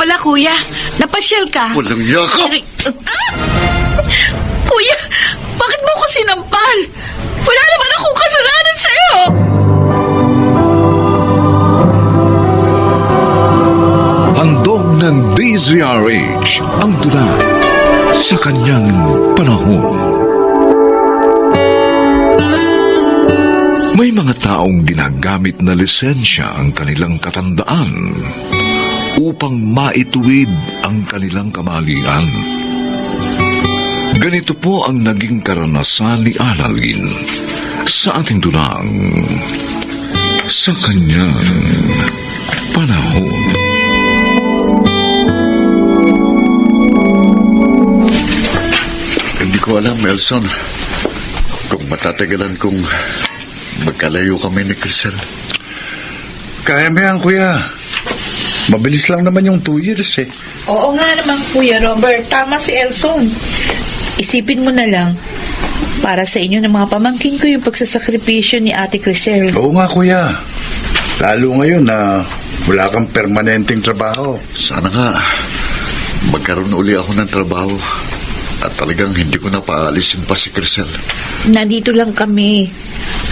pala, kuya. Napasyal ka. Walang yakap. Kuya, bakit mo ko sinampal? Wala naman akong kasalanan sa'yo. Handog ng DZRH ang tula sa kanyang panahon. May mga taong ginagamit na lisensya ang kanilang katandaan upang maituwid ang kanilang kamalian. Ganito po ang naging karanasan ni Annalyn sa ating tulang sa kanyang panahon. Hindi ko alam, Elson, kung matatagalan kong magkalayo kami ni Crisel. Kaya mo yan, kuya. Mabilis lang naman yung 2 years eh. Oo nga naman, Kuya Robert. Tama si Elson. Isipin mo na lang, para sa inyo ng mga pamangkin ko yung pagsasakripisyo ni Ate Crisel. Oo nga, kuya. Lalo ngayon na wala kang permanenteng trabaho. Sana nga, magkaroon uli ako ng trabaho at talagang hindi ko na paalisin pa si Crisel. Nandito lang kami.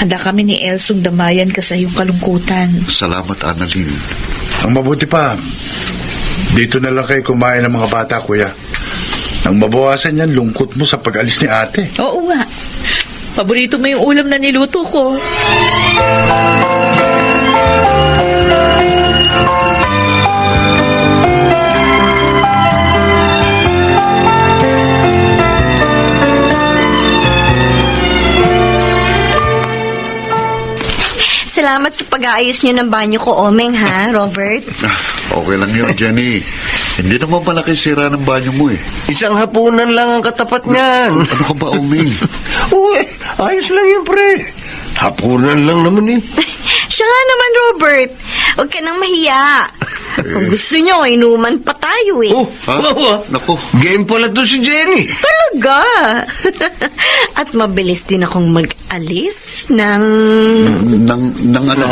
Handa kami ni Elsong damayan ka sa iyong kalungkutan. Salamat, Annalyn. Ang mabuti pa, dito na lang kayo kumain ng mga bata, kuya. Ang mabawasan yan, lungkot mo sa pag-alis ni ate. Oo nga. Paborito mo yung ulam na niluto ko. Salamat sa pag-aayos niyo ng banyo ko, Omeng, ha, Robert? Okay lang yun, Jenny. Hindi naman malaki sira ng banyo mo eh. Isang hapunan lang ang katapat niyan. Ano ka ba, Oming? Uy, ayos lang yun, pre. Hapunan lang naman eh. Siya nga naman, Robert. Huwag ka nang mahiya. Kung gusto niyo, inuman pa tayo eh. Oh, Ha? wow, Naku. game pala to si Jenny. Talaga. At mabilis din akong mag-alis ng Nang ano?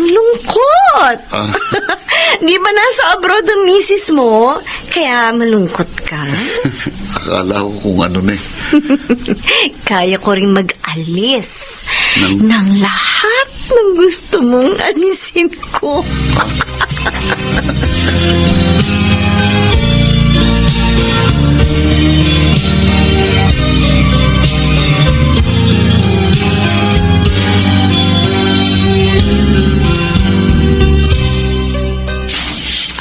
lungkot. Ah. Di ba nasa abroad ang misis mo? Kaya malungkot ka? Akala ko kung ano na eh. Kaya ko rin mag-alis ng lahat ng gusto mong alisin ko.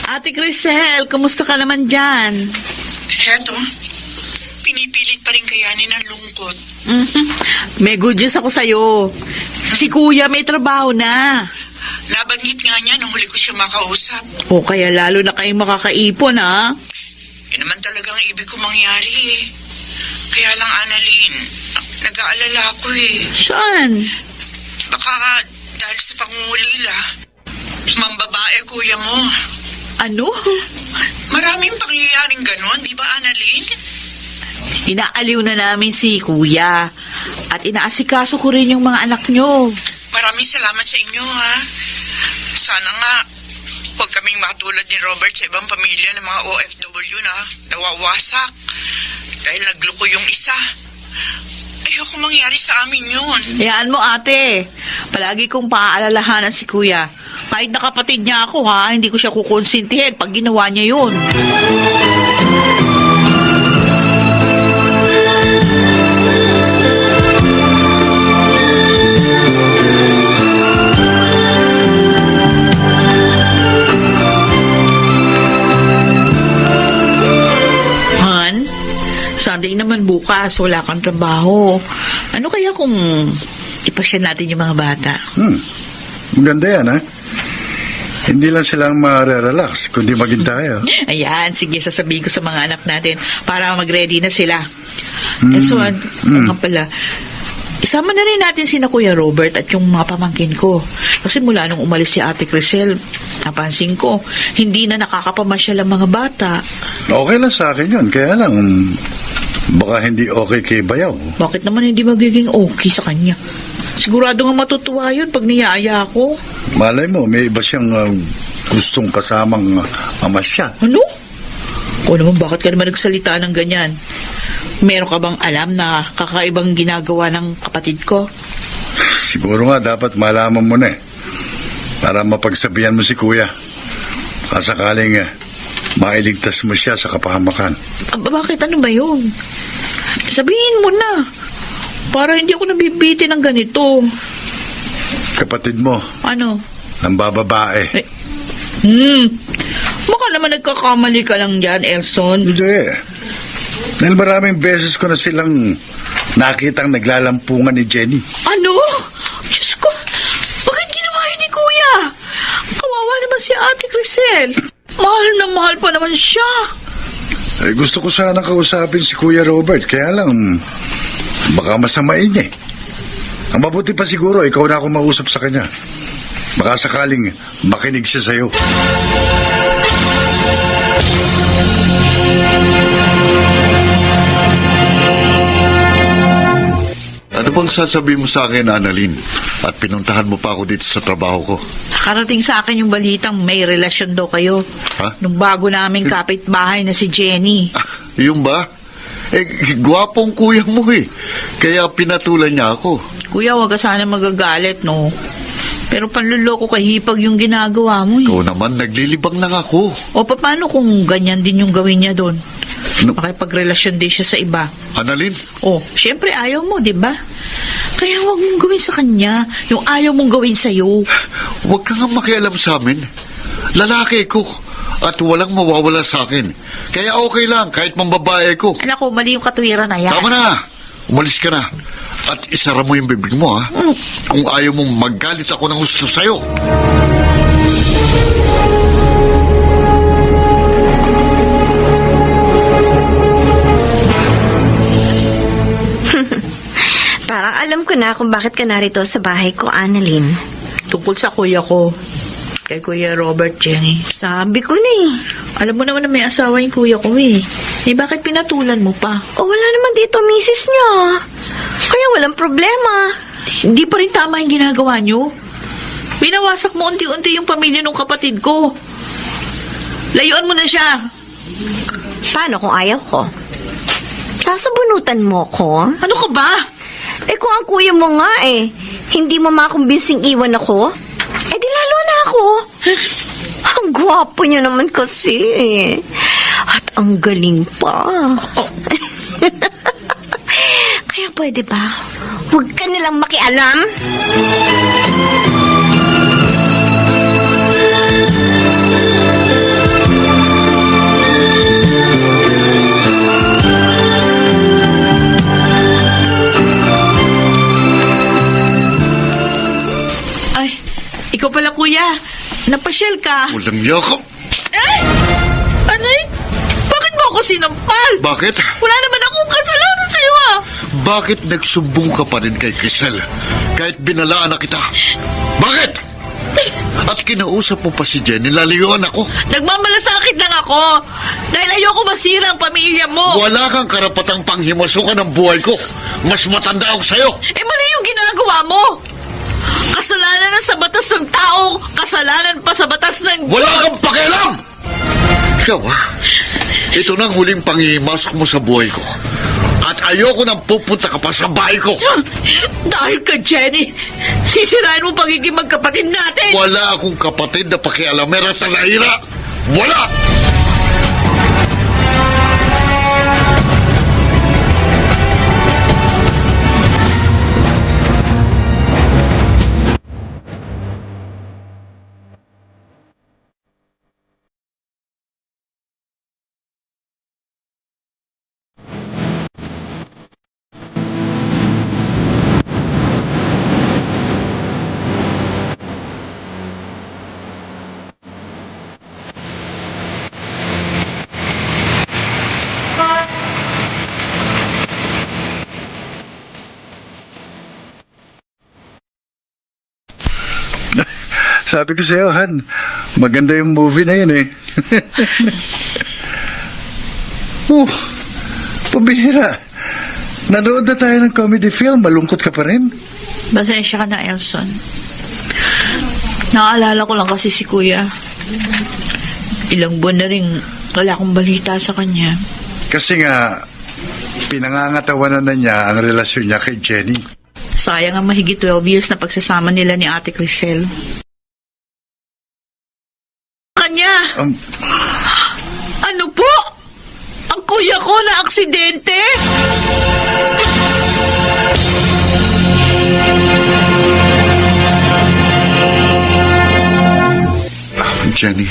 Ate Crisel, kumusta ka naman dyan? Heto, pinipilit pa rin kayanin ang lungkot. May good news ako sa'yo. Si Kuya may trabaho na. Nabanggit nga niya nung huli ko siya makausap. O kaya lalo na kayong makakaipon, ha? Yan naman talagang ibig ko mangyari eh. Kaya lang, Annalyn, nag-aalala ako eh. Saan? Baka dahil sa pangungulila, mambabae kuya mo. Ano? Maraming pangyayaring ganon, di ba, Annalyn? Inaaliw na namin si Kuya. At inaasikaso ko rin yung mga anak nyo. Maraming salamat sa inyo, ha? Sana nga, huwag kaming matulad ni Robert sa ibang pamilya ng mga OFW na nawawasak dahil nagluko yung isa. Ayoko mangyari sa amin yun. Hayaan mo, ate. Palagi kong paaalalahanan si Kuya. Kahit na kapatid niya ako, ha? Hindi ko siya kukonsintihin pag ginawa niya yun. Han, Sunday naman bukas, wala kang trabaho. Ano kaya kung ipasya natin yung mga bata? Maganda yan, ha? Hindi lang silang ma-relax, kundi maging tayo. Ayan, sige, sasabihin ko sa mga anak natin para mag-ready na sila. And so, nga pala, isama na rin natin sina Kuya Robert at yung mga pamangkin ko. Kasi mula nung umalis si Ate Crisel, napansin ko, hindi na nakakapamasyal ang mga bata. Okay lang sa akin yun, kaya lang, baka hindi okay kay Bayaw. Bakit naman hindi magiging okay sa kanya? Sigurado nga matutuwa yun pag niyaya ko. Malay mo, may iba siyang gustong kasamang ama siya. Ano? O naman, bakit ka naman nagsalita ng ganyan? Meron ka bang alam na kakaibang ginagawa ng kapatid ko? Siguro nga dapat malaman mo na eh. Para mapagsabihan mo si kuya. Kasakaling mailigtas mo siya sa kapahamakan. Bakit? Ano ba yun? Sabihin mo na. Para hindi ako nabibitin ng ganito. Kapatid mo, Ano? ang bababae. Baka naman nagkakamali ka lang dyan, Elson. Hindi. Dahil maraming beses ko na silang nakitang naglalampungan ni Jenny. Ano? Diyos ko, bakit ginawa yun ni Kuya? Kawawa naman si Ate Crisel. Mahal na mahal pa naman siya. Gusto ko sana kausapin si Kuya Robert, kaya lang baka masamain niya eh. Ang mabuti pa siguro, ikaw na ako mausap sa kanya. Baka sakaling makinig siya sa'yo. Ano bang sasabihin mo sa akin, Annalyn? At pinuntahan mo pa ako dito sa trabaho ko. Nakarating sa akin yung balitang may relasyon daw kayo. Ha? Nung bago naming kapitbahay na si Jenny. Yung ba? Gwapong kuya mo eh. Kaya pinatulan niya ako. Kuya, wag ka sana magagalit, no? Pero panluloko kay hipag yung ginagawa mo, eh. Ikaw naman, naglilibang lang ako. O paano kung ganyan din yung gawin niya doon? Ano? Makipagrelasyon din siya sa iba. Annalyn, Oh, syempre ayaw mo, di ba? Kaya wag mong gawin sa kanya yung ayaw mong gawin sa'yo. huwag ka nga makialam sa amin. Lalaki ko. At walang mawawala sa akin. Kaya okay lang, kahit mambabae ko. Anak ko, mali yung katwiran na yan. Tama na! Umalis ka na. At isara mo yung bibig mo, ha? Kung ayaw mong maggalit ako ng gusto sa'yo. Parang alam ko na kung bakit ka narito sa bahay ko, Annalyn. Tungkol sa kuya ko. Kay Kuya Robert, Jenny. Sabi ko na eh. Alam mo naman na may asawa yung kuya ko, eh. Eh, bakit pinatulan mo pa? O wala naman dito misis niya. Kaya walang problema. Hindi pa rin tama yung ginagawa nyo. Binawasak mo unti-unti yung pamilya ng kapatid ko. Layuan mo na siya. Paano kung ayaw ko? Sasabunutan mo ko? Ano ka ba? Eh kung ang kuya mo nga eh, hindi mo makumbinsing iwan ako, eh di lalo na ako. Ang gwapo niya naman kasi. At ang galing pa. Kaya pwede ba? Huwag ka nilang makialam. Ay, ikaw pala kuya. Napasyal ka. Walang yakap. Ay! Anay? Bakit mo ako sinampal? Bakit? Wala naman akong kasalanan sa'yo, ah. Bakit nagsumbong ka pa rin kay Crisel? Kahit binalaan na kita. Bakit? At kinausap mo pa si Jenny, lalayuan ako. Nagmamalasakit lang ako. Dahil ayoko masira ang pamilya mo. Wala kang karapatang panghimasukan ng buhay ko. Mas matanda ako sa'yo. Eh, mali yung ginagawa mo. Kasalanan na sa batas ng tao, kasalanan pa sa batas ng... Wala kang pakialam! Ikaw, ha? Ito na ang huling panghihimasok mo sa buhay ko. At ayoko nang pupunta ka pa sa bahay ko. Dahil ka, Jenny, sisirain mo pagiging magkapatid natin. Wala akong kapatid na pakialamera at talaira. Wala! Sabi ko sa'yo, Han, maganda yung movie na yun eh. Pabihira. Nanood na tayo ng comedy film, malungkot ka pa rin. Pasensya ka na, Elson. Naaalala ko lang kasi si Kuya. Ilang buwan na rin wala akong balita sa kanya. Kasi nga, pinangangatawanan na niya ang relasyon niya kay Jenny. Sayang ang mahigit 12 years na pagsasama nila ni Ate Crisel. Kanya! Ano po? Ang kuya ko na aksidente? Jenny,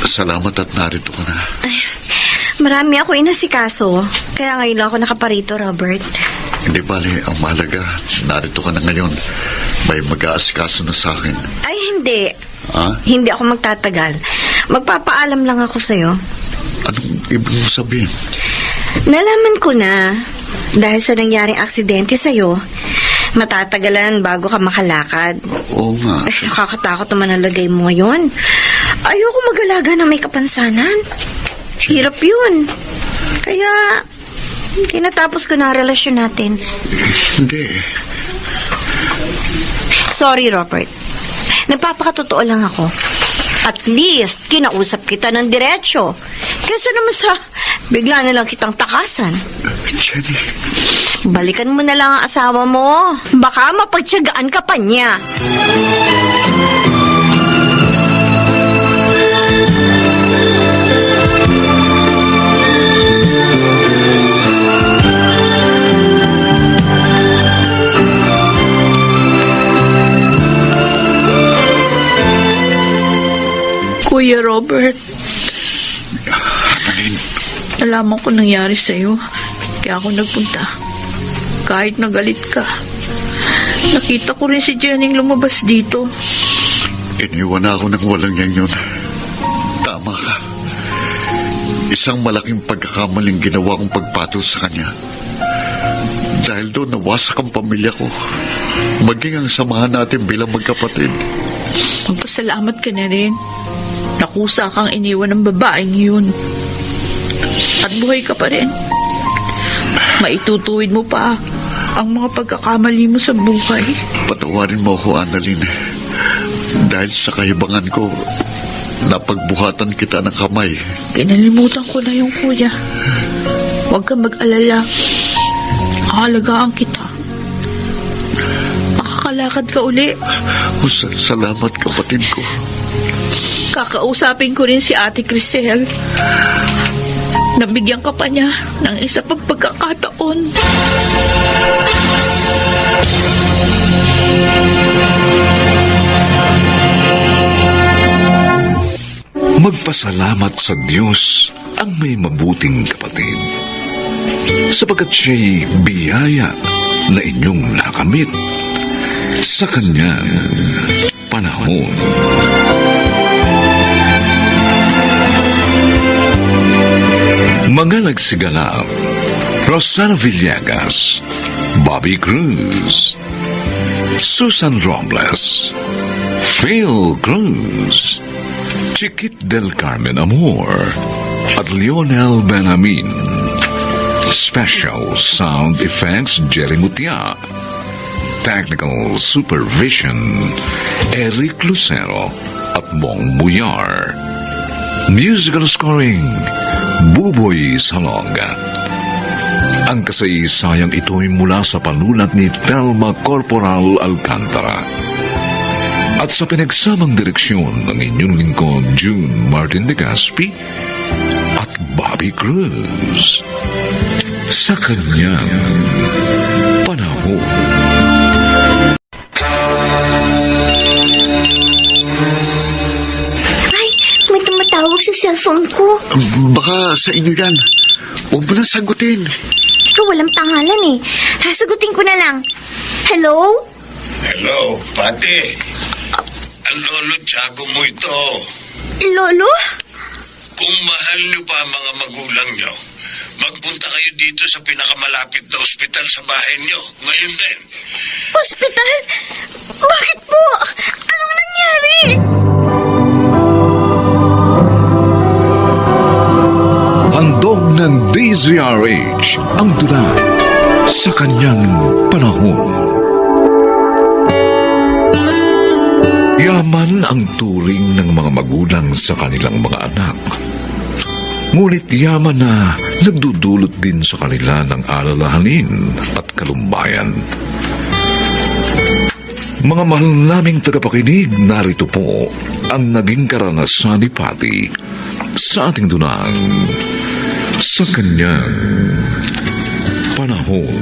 salamat at narito ka na. Marami ako inasikaso. Kaya ngayon lang ako nakaparito, Robert. Hindi bali, ang mahalaga, narito ka na ngayon. May mag-aasikaso na sa akin. Ay, hindi. Ha? Hindi ako magtatagal. Magpapaalam lang ako sa'yo. Anong ibig mo sabihin? Nalaman ko na, dahil sa nangyaring aksidente sa'yo, matatagalan bago ka makalakad. Oo nga. Nakakatakot naman ang lagay mo ngayon. Ayoko mag-alaga ng may kapansanan. Hirap yun. Kaya, kinatapos ko na ang relasyon natin. Hindi. Sorry, Robert. Nagpapakatotoo lang ako. At least, kinausap kita ng diretsyo. Kesa naman sa bigla na lang kitang takasan. Jenny. Balikan mo na lang ang asawa mo. Baka mapagtiyagaan ka pa niya. Kuya Robert, Annalyn, nalaman ko nangyari sa'yo. Kaya ako nagpunta. Kahit nagalit ka. Nakita ko rin si Jenny lumabas dito. iniwan na ako ng walang yan yun. Tama ka. Isang malaking pagkakamaling ginawa kong pagpatol sa kanya. Dahil doon nawasak ang pamilya ko. Maging ang samahan natin bilang magkapatid. Magpasalamat ka na rin. Nakusa kang iniwan ng babaeng yun. At buhay ka pa rin. Maitutuwid mo pa ang mga pagkakamali mo sa buhay. Patawarin mo ako, Annalyn. Dahil sa kahibangan ko, napagbuhatan kita ng kamay. Kinalimutan ko na yung kuya. Huwag kang mag-alala. Aalagaan kita. Makakalakad ka uli. Salamat, kapatid ko. Kakausapin ko rin si Ate Crisel. Nabigyan ka pa niya ng isa pang pagkakataon. Magpasalamat sa Diyos ang may mabuting kapatid, sapagkat siya'y biyaya na inyong nakamit sa kanyang panahon. Mga nagsigalap: Rosana Villegas, Bobby Cruz, Susan Robles, Phil Cruz, Chiquit del Carmen Amor, at Lionel Benjamin. Special Sound Effects Jerry Mutia. Technical Supervision Eric Lucero at Bong Buyar. Musical Scoring Buboy Salonga. Ang kasaysayang ito'y mula sa panulat ni Telma Corporal Alcantara at sa pinagsamang direksyon ng inyong lingkod June Martin de Gaspi at Bobby Cruz. Sa kanyang panahon. Ay, may tumatawag sa cellphone ko. Baka sa inyo yan. Huwag mo na sagutin. Ikaw walang pangalan eh. Sasagutin ko na lang. Hello? Hello, Pati. Ang lolo Tiago mo ito. Lolo? Kung mahal niyo pa ang mga magulang niyo, magpunta kayo dito sa pinakamalapit na ospital sa bahay niyo. Ngayon din. Hospital? Bakit po? Anong nangyari? Handog ng DZRH ang tula sa kanyang panahon. Yaman ang turing ng mga magulang sa kanilang mga anak. Ngunit yaman na nagdudulot din sa kanila ng alalahanin at kalumbayan. Mga mahal naming tagapakinig, narito po ang naging karanasan ni Patty sa ating dunang sa kanyang panahon.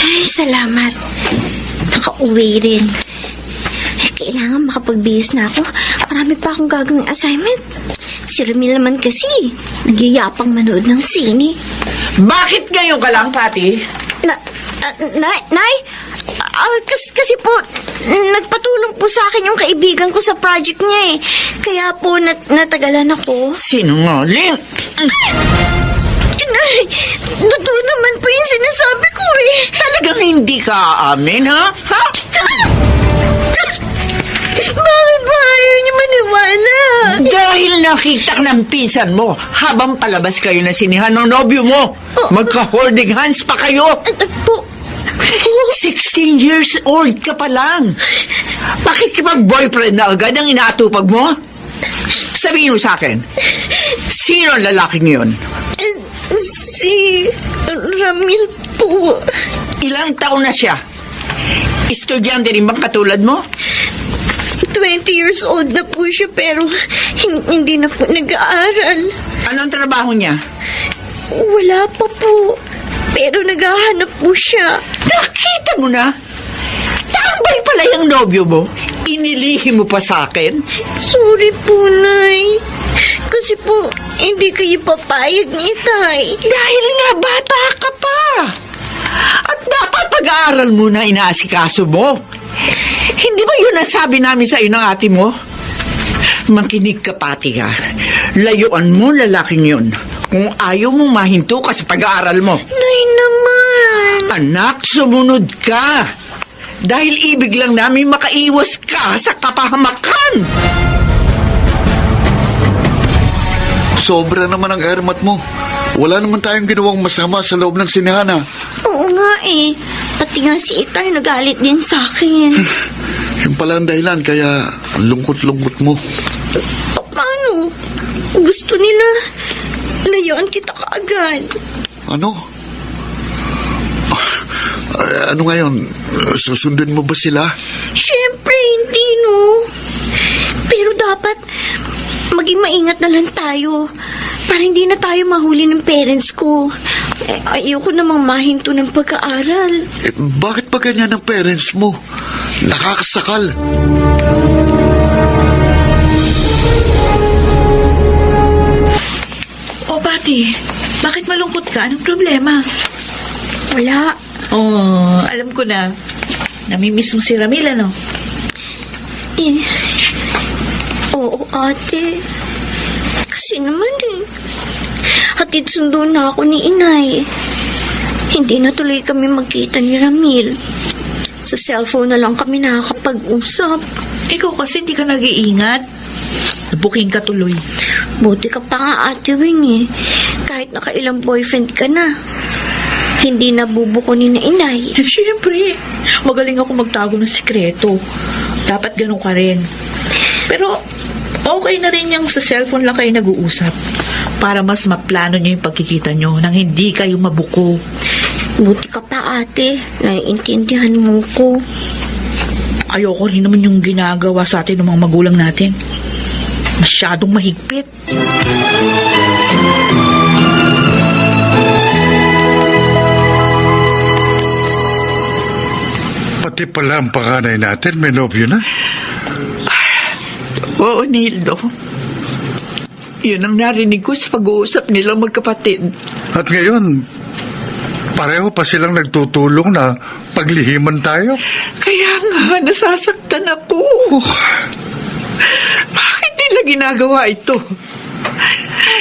Ay, salamat. Nakauwi rin. Kailangan makapagbihis na ako. Marami pa akong gagawing assignment. Si Ramil naman kasi, nagyayapang manood ng sine. Bakit ngayon ka lang, Patty? Nay? Kasi po, nagpatulong po sa akin yung kaibigan ko sa project niya eh. Kaya po, natagalan ako. Sinungaling! Nay, totoo naman po yung sinasabi ko eh. Talagang hindi ka aamin, ha? Ha? Bakit ba ayaw niyo maniwala? Dahil nakita ka ng pinsan mo habang palabas kayo na sinihan ng nobyo mo. Magka-holding hands pa kayo. Po, 16 years old ka pa lang. Bakit boyfriend na agad ang inaatupag mo? Sabihin mo sa akin, sino ang lalaking yun? si Ramil po. Ilang taon na siya? Estudyante rin bang katulad mo? 20 years old na po siya pero hindi na po nag-aaral. Anong trabaho niya? Wala pa po. Pero naghahanap po siya. Nakita mo na? Tambay pala yung nobyo mo. Inilihim mo pa sa akin. Sorry po, Nay. Kasi po, hindi kayo papayag ni Itay. Dahil nga bata ka pa. At dapat pag-aaral mo na inaasikaso mo. Hindi ba yun ang sabi namin sa iyo ng ate mo? Makinig ka, Patty, ha? Layuan mo lalaking yun kung ayaw mong mahinto ka sa pag-aaral mo. Nay naman. Anak, sumunod ka. Dahil ibig lang namin makaiwas ka sa kapahamakan. Sobra naman ang ermat mo. Wala naman tayong ginawang masama sa loob ng sinihana. Oo nga eh. Pati nga si Itay nagalit din sa akin. Yung pala ang dahilan, kaya ang lungkot-lungkot mo. Paano? Gusto nila layuan kita kaagad. Ano? Ano ngayon? Susundin mo ba sila? Siyempre, hindi no. Pero dapat maging maingat na lang tayo para hindi na tayo mahuli ng parents ko. Ayoko namang mahinto ng pag-aaral. Bakit pa ganyan ang parents mo? Nakakasakal. O, Patty, bakit malungkot ka? Anong problema? Wala. Oh, alam ko na. Namimiss mo si Ramil, ano? Eh, oo, ate. Kasi naman eh. Hatid sundo na ako ni Inay. Hindi na tuloy kami magkita ni Ramil. Sa cellphone na lang kami nakakapag-usap. Ikaw kasi hindi ka nag-iingat. Nabuking ka tuloy. Buti ka pa nga, Ate Wing eh. Kahit nakailang boyfriend ka na. Hindi nabubuko ni na Inay. Siyempre, magaling ako magtago ng sikreto. Dapat ganun ka rin. Pero, okay na rin yung sa cellphone lang kayo nag-uusap. Para mas maplano nyo yung pagkikita nyo nang hindi kayo mabuko. Buti ka pa, ate. Naiintindihan mo ko. Ayoko rin naman yung ginagawa sa atin ng mga magulang natin. Masyadong mahigpit. Pati pala ang panganay natin, may nobyo na. Oo, Nildo. Yun ang narinig ko sa pag-uusap nilang magkapatid. At ngayon, pareho pa silang nagtutulong na paglihiman tayo. Kaya nga, nasasaktan ako. Bakit nila ginagawa ito?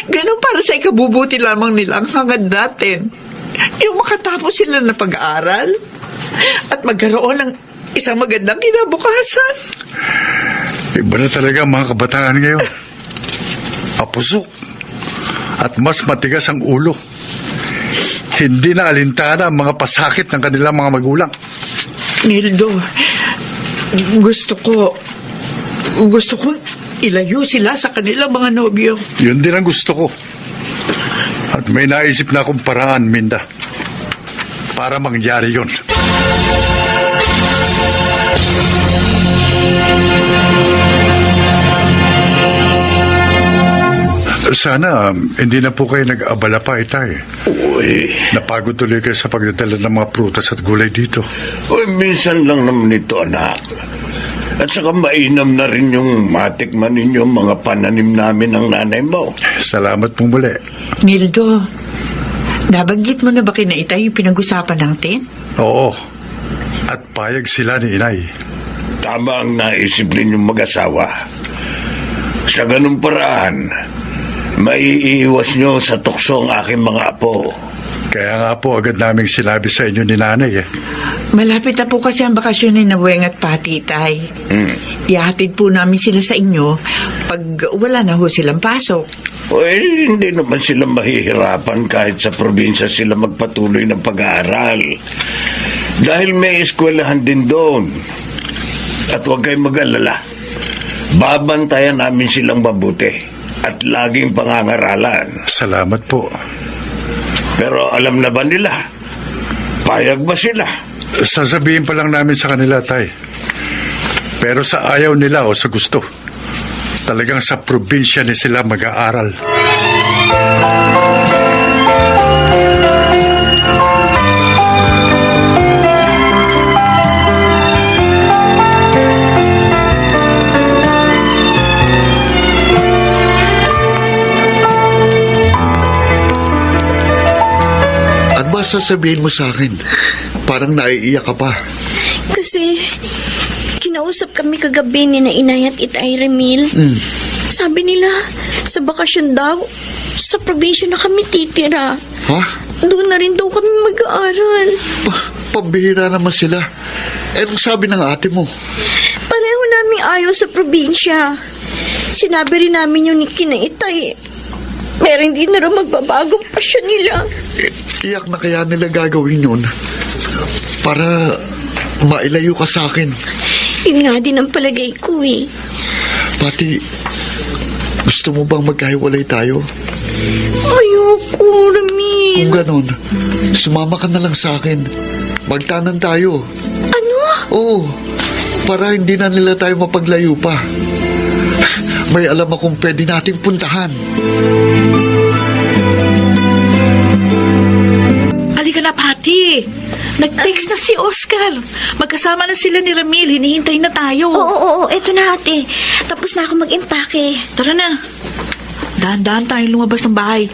Ganun para sa ikabubuti lamang nila ang hangad natin. Yung makatapos sila na pag-aaral at magkaroon ng isang magandang kinabukasan. Iba na talaga ang mga kabataan ngayon. Apusok. At mas matigas ang ulo. Hindi na alintana ang mga pasakit ng kanilang mga magulang. Nildo, gusto ko ilayo sila sa kanilang mga nobyo. Yun din ang gusto ko. At may naisip na akong paraan, Minda, para mangyari yun. Sana hindi na po kayo nag-abala pa, Itay. Uy, Napagod tuloy kayo sa pagdadala ng mga prutas at gulay dito. minsan lang naman ito, anak. At saka mainam na rin yung matikman ninyo ang mga pananim namin ng nanay mo. Salamat po muli. Nildo, nabanggit mo na ba kina Itay yung pinag-usapan natin? Oo. At payag sila ni Inay. Tama ang naisip ninyong mag-asawa. Sa ganung paraan, maiiwas nyo sa tukso ang aking mga apo. Kaya nga po agad naming sinabi sa inyo ni Nanay eh. Malapit na po kasi ang bakasyon ni Nabueng at Pati, Tay. Ihatid po namin sila sa inyo pag wala na ho silang pasok. Hindi naman sila mahihirapan kahit sa probinsya sila magpatuloy ng pag-aaral. Dahil may eskwelahan din doon. At huwag kayong mag-alala. Babantayan namin silang mabuti at laging pangangaralan. Salamat po. Pero alam na ba nila? Payag ba sila? Sasabihin pa lang namin sa kanila, Tay. Pero sa ayaw nila o sa gusto, talagang sa probinsya ni sila mag-aaral. Ano ba sasabihin mo sa akin? Parang naiiyak ka pa. Kasi, kinausap kami kagabi ni na Inay at Itay Remil. Sabi nila, sa bakasyon daw, sa probinsya na kami titira. Ha? Doon na rin daw kami mag-aaral. Pambihira naman sila. Anong sabi ng ate mo? Pareho namin ayaw sa probinsya. Sinabi rin namin yun ni kina Itay. Pero hindi na rin magbabagong pasya nila. Iyak na kaya nila gagawin yun para mailayo ka sa akin. Yun nga din ang palagay ko eh. Pati, gusto mo bang magkahiwalay tayo? Ayoko, Ramil. Kung ganon, sumama ka na lang sa akin. Magtanan tayo. Ano? Oo, para hindi na nila tayo mapaglayo pa. May alam akong pwede nating puntahan. Halika na, Pati. Nag-text na si Oscar. Magkasama na sila ni Ramil. Hinihintay na tayo. Oo, eto na ate. Tapos na ako mag-impake. Tara na. Dahan-dahan tayong lumabas ng bahay.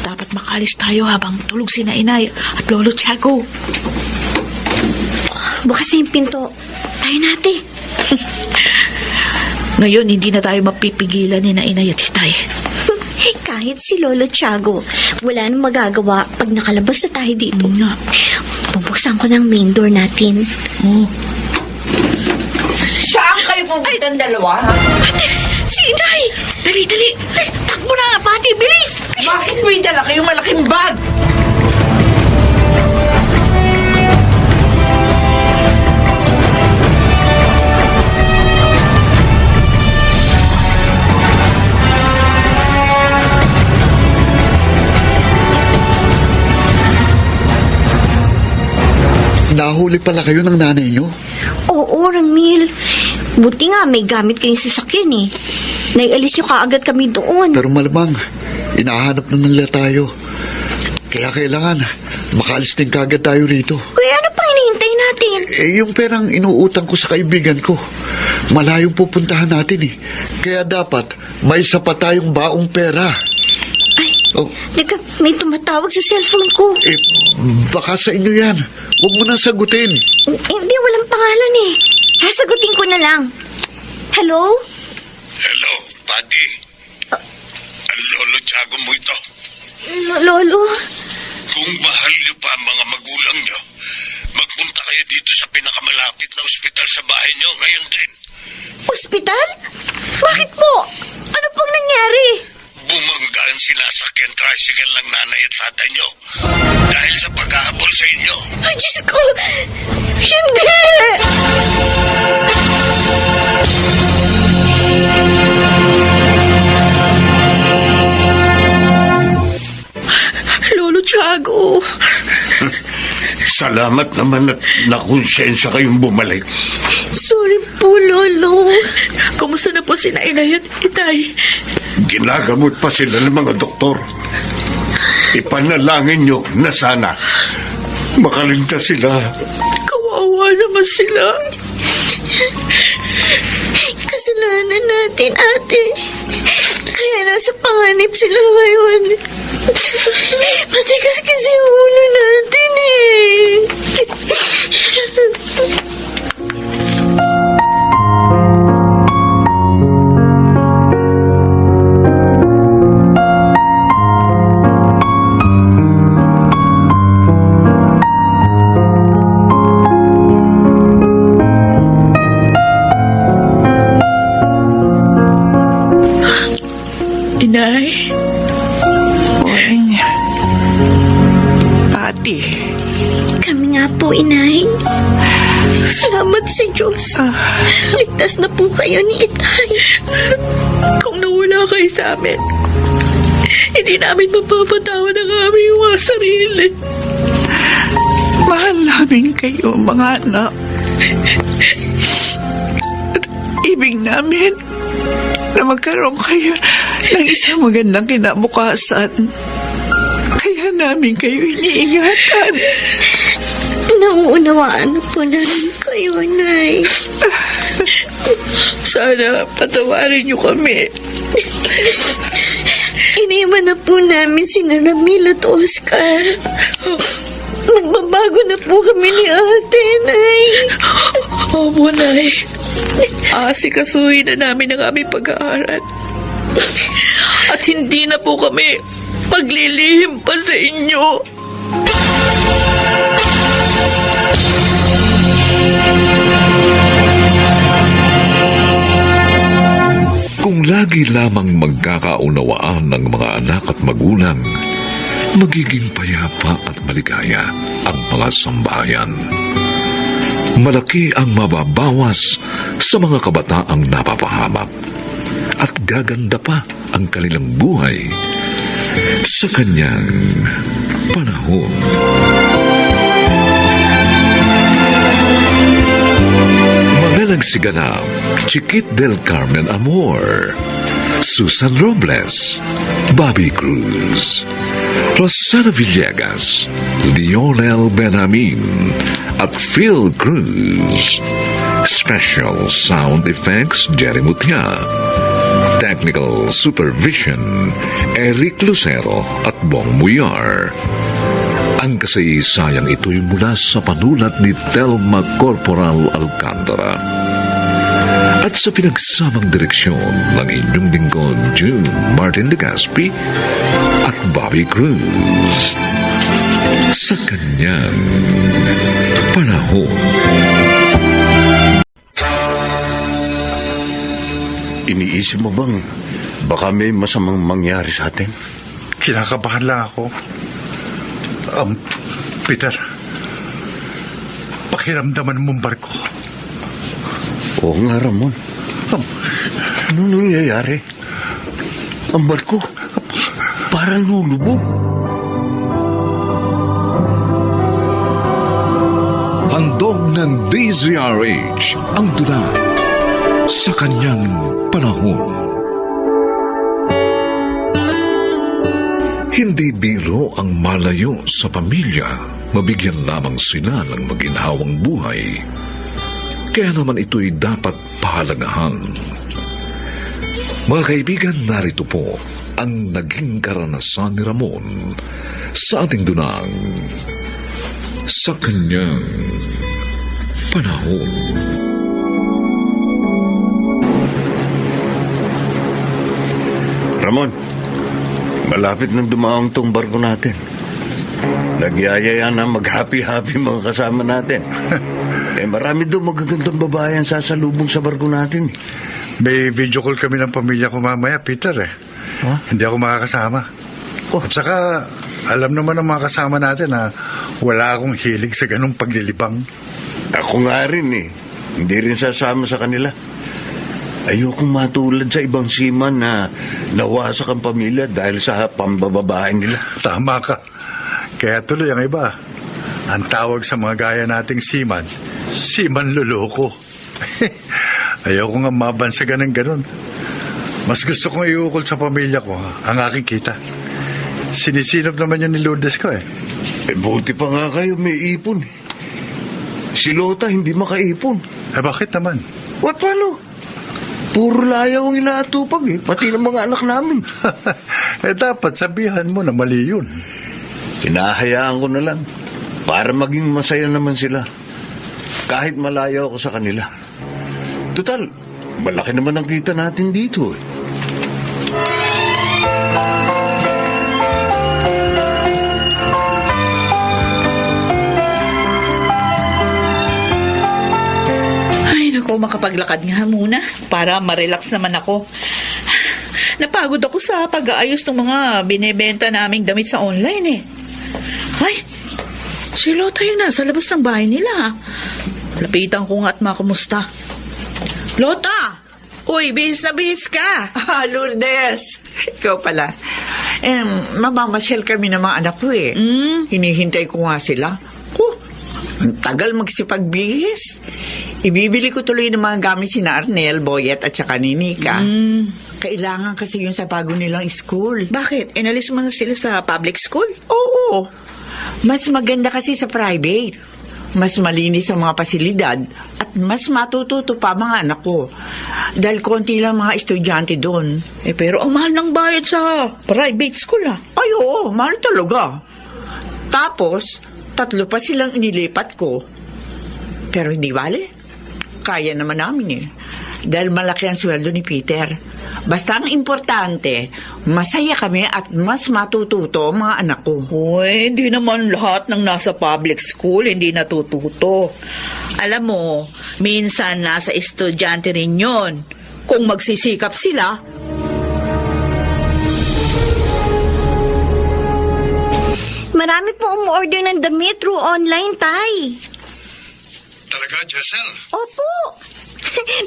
Dapat makalis tayo habang tulog si na Inay at Lolo Tiago. Bukas na yung pinto. Tayo na ate. Ngayon, hindi na tayo mapipigilan ni na Inay at Itay. Kahit si Lolo Tiago, wala nang magagawa pag nakalabas na tayo dito. Bubuksan ko ng main door natin. Oh. Saan kayo pupunta ang dalawa? Ate, si Inay! Dali, dali. Takbo na, Pati. Bilis! Bakit may dala kayong malaking bag? Nahuli pala kayo ng nanay nyo? Oo, Ramil. Buti nga may gamit kayong sasakyan eh. Naialis nyo kaagad kami doon. Pero malamang, inahanap na nila tayo. Kaya kailangan, makaalis din kagad tayo rito. Kuya, ano pang hinihintay natin? Yung perang inuutang ko sa kaibigan ko, malayong pupuntahan natin eh. Kaya dapat, may sapat tayong baong pera. Ay, Oh, teka, may tumatawag sa cellphone ko. baka sa inyo yan. Huwag mo nang sagutin. Hindi, walang pangalan eh. Sasagutin ko na lang. Hello? Hello, Pati. Ang lolo Tiago mo ito. Lolo? Kung mahal niyo pa ang mga magulang niyo, magpunta kayo dito sa pinakamalapit na ospital sa bahay niyo ngayon din. Ospital? Bakit po? Ano pong nangyari? bumangga ang sinasakyan tricycle ng nanay at tatay nyo dahil sa paghahabol sa inyo. Ay, Diyos ko! Hindi! Lolo Tiago. Salamat naman at nakonsensya kayong bumalik. Sorry po, Lolo. Kumusta na po si Inay at Itay? Ginagamot pa sila ng mga doktor. Ipanalangin nyo na sana makaligtas sila. Kawawa naman sila. Kasalanan natin, ate. Kaya nasa panganib sila ngayon. Matigas kasi ang ulo natin eh. Inay. Oeng. Ate. Kami nga po, inay. Salamat sa Diyos. Ligtas na po kayo ni Itay. Kung nawala kayo sa amin, hindi namin mapapatawad ang aming mga sarili. Mahal namin kayo, mga anak. At ibig namin na magkaroon kayo ng isang magandang kinabukasan. Kaya namin kayo iniingatan. Nauunawaan na po namin kayo, Nay. Sana patawarin niyo kami. Iniwan na po namin si Ramil at Oscar. Magbabago na po kami ni ate, Nay. Opo, Nay. Asikasuhin na namin ang aming pag-aaral. At hindi na po kami paglilihim pa sa inyo. Kung lagi lamang magkakaunawaan ng mga anak at magulang, magiging payapa at maligaya ang mga sambahayan. Malaki ang mababawas sa mga kabataang napapahamak at gaganda pa ang kanilang buhay sa kanyang panahon. Mga nagsiganap, Chiquit del Carmen Amor, Susan Robles, Bobby Cruz, Rosana Villegas, Lionel Benjamin, at Phil Cruz. Special Sound Effects, Jerry Mutia. Technical Supervision, Eric Lucero at Bong Muyar. Ang kasaysayang ito'y mula sa panulat ni Telma Corporal Alcantara. At sa pinagsamang direksyon ng inyong lingkod, June Martin de Gaspi at Bobby Cruz. Sa kanyang panahon. Iniisip mo bang baka may masamang mangyari sa atin? Kinakabahan lang ako. Peter, pakiramdaman mong barko. Oo nga, Ramon. Ano nangyayari? Ang barko, parang lulubog. Handog ng DZRH ang tula sa kanyang panahon. Hindi biro ang malayo sa pamilya, mabigyan lamang sila ng maginhawang buhay. Kaya naman ito'y dapat pahalagahan. Mga kaibigan, narito po ang naging karanasan ni Ramon sa ating dunang sa kanyang panahon. Ramon, malapit nang dumaong tong barko natin. Nagyayaya na mag-happy-happy mga kasama natin. Marami doon magagandang babae ang sasalubong sa barko natin. May video call kami ng pamilya ko mamaya, Peter. Hindi ako makakasama. At saka, alam naman ng mga kasama natin na wala akong hilig sa ganung paglilibang. Ako nga rin eh. Hindi rin sasama sa kanila. Ayokong matulad sa ibang seaman na nawasak ang pamilya dahil sa pambababae nila. Tama ka. Kaya tuloy ang iba. Ang tawag sa mga gaya nating seaman luloko. Ayoko nga mabansagan ng ganun. Mas gusto kong iukol sa pamilya ko ang aking kita. Sinisinop naman yun ni Lourdes ko eh. Buti pa nga kayo may ipon. Si Lota hindi makaipon. Bakit naman? Paano? Puro layaw ang inaatupag pati ng mga anak namin. Dapat sabihan mo na mali yun. Hinahayaan ko na lang para maging masaya naman sila. Kahit malayo ako sa kanila. Total, malaki naman ang kita natin dito Ay, naku, makapaglakad nga muna para ma-relax naman ako. Napagod ako sa pag-aayos ng mga binebenta naming damit sa online eh. Ay, si Lota yun nasa labas ng bahay nila. Lapitan ko nga at makumusta. Lota! Uy, bihis na bihis ka! Lourdes, ikaw pala. Mamamasyal kami ng mga anak ko eh. Hinihintay ko nga sila. Ang tagal magsipagbihis. Ibibili ko tuloy ng mga gamit sina Arnel, Boyet at saka ni Nika. Kailangan kasi yun sa bago nilang school. Bakit? Inalis mo na sila sa public school? Oo. Mas maganda kasi sa private. Mas malinis ang mga pasilidad at mas matututo pa mga anak ko. Dahil konti lang mga estudyante doon. Pero ang mahal ng bayad sa private school Ay oo, mahal talaga. Tapos, 3 pa silang inilipat ko. Pero hindi bale. Kaya naman namin Dahil malaki ang sweldo ni Peter. Basta ang importante, masaya kami at mas matututo ang mga anak ko. Uy, hindi naman lahat ng nasa public school hindi natututo. Alam mo, minsan nasa estudyante rin yun. Kung magsisikap sila. Marami po umorder ng damit through online, Tay. Talaga, Jessel? Opo.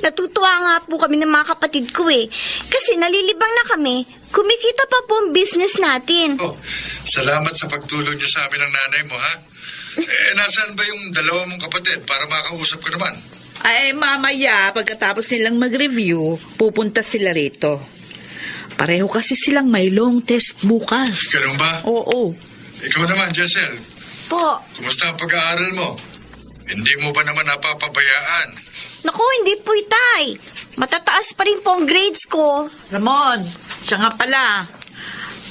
Natutuwa nga po kami ng mga kapatid ko eh. Kasi nalilibang na kami, kumikita pa po ang business natin. Oh, salamat sa pagtulong niyo sa amin ng nanay mo, ha? Nasaan ba yung dalawa mong kapatid para makausap ko naman? Ay, mamaya, pagkatapos nilang mag-review, pupunta sila rito. Pareho kasi silang may long test bukas. Ganun ba? Oo. Ikaw naman, Jessel. Po. Kumusta ang pag-aaral mo? Hindi mo ba naman napapabayaan? Naku, hindi po, Tay. Matataas pa rin po ang grades ko. Ramon, siya nga pala.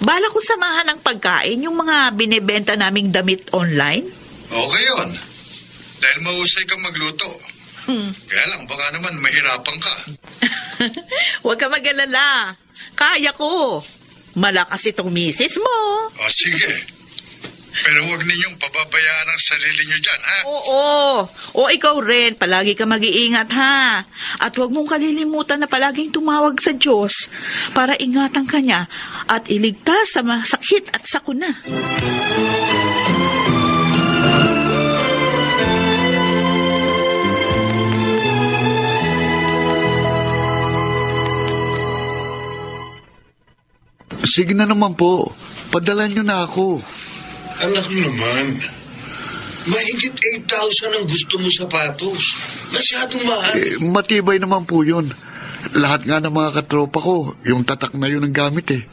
Bala ko samahan ng pagkain yung mga binebenta naming damit online. Okay yun. Dahil mahusay kang magluto. Kaya lang, baka naman mahirapan ka. Huwag ka mag-alala. Kaya ko. Malakas itong misis mo. O sige. Pero huwag ninyong pababayaan ang sarili nyo dyan, ha? Oo. O ikaw rin, palagi ka mag-iingat, ha? At huwag mong kalilimutan na palaging tumawag sa Diyos para ingatan ka niya at iligtas sa sakit at sakuna. Sige na naman po. Padala nyo na ako. Anak naman, mahigit 8,000 ang gusto mo sapatos. Masyadong mahal. Matibay naman po yun. Lahat nga ng mga katropa ko, yung tatak na yun ang gamit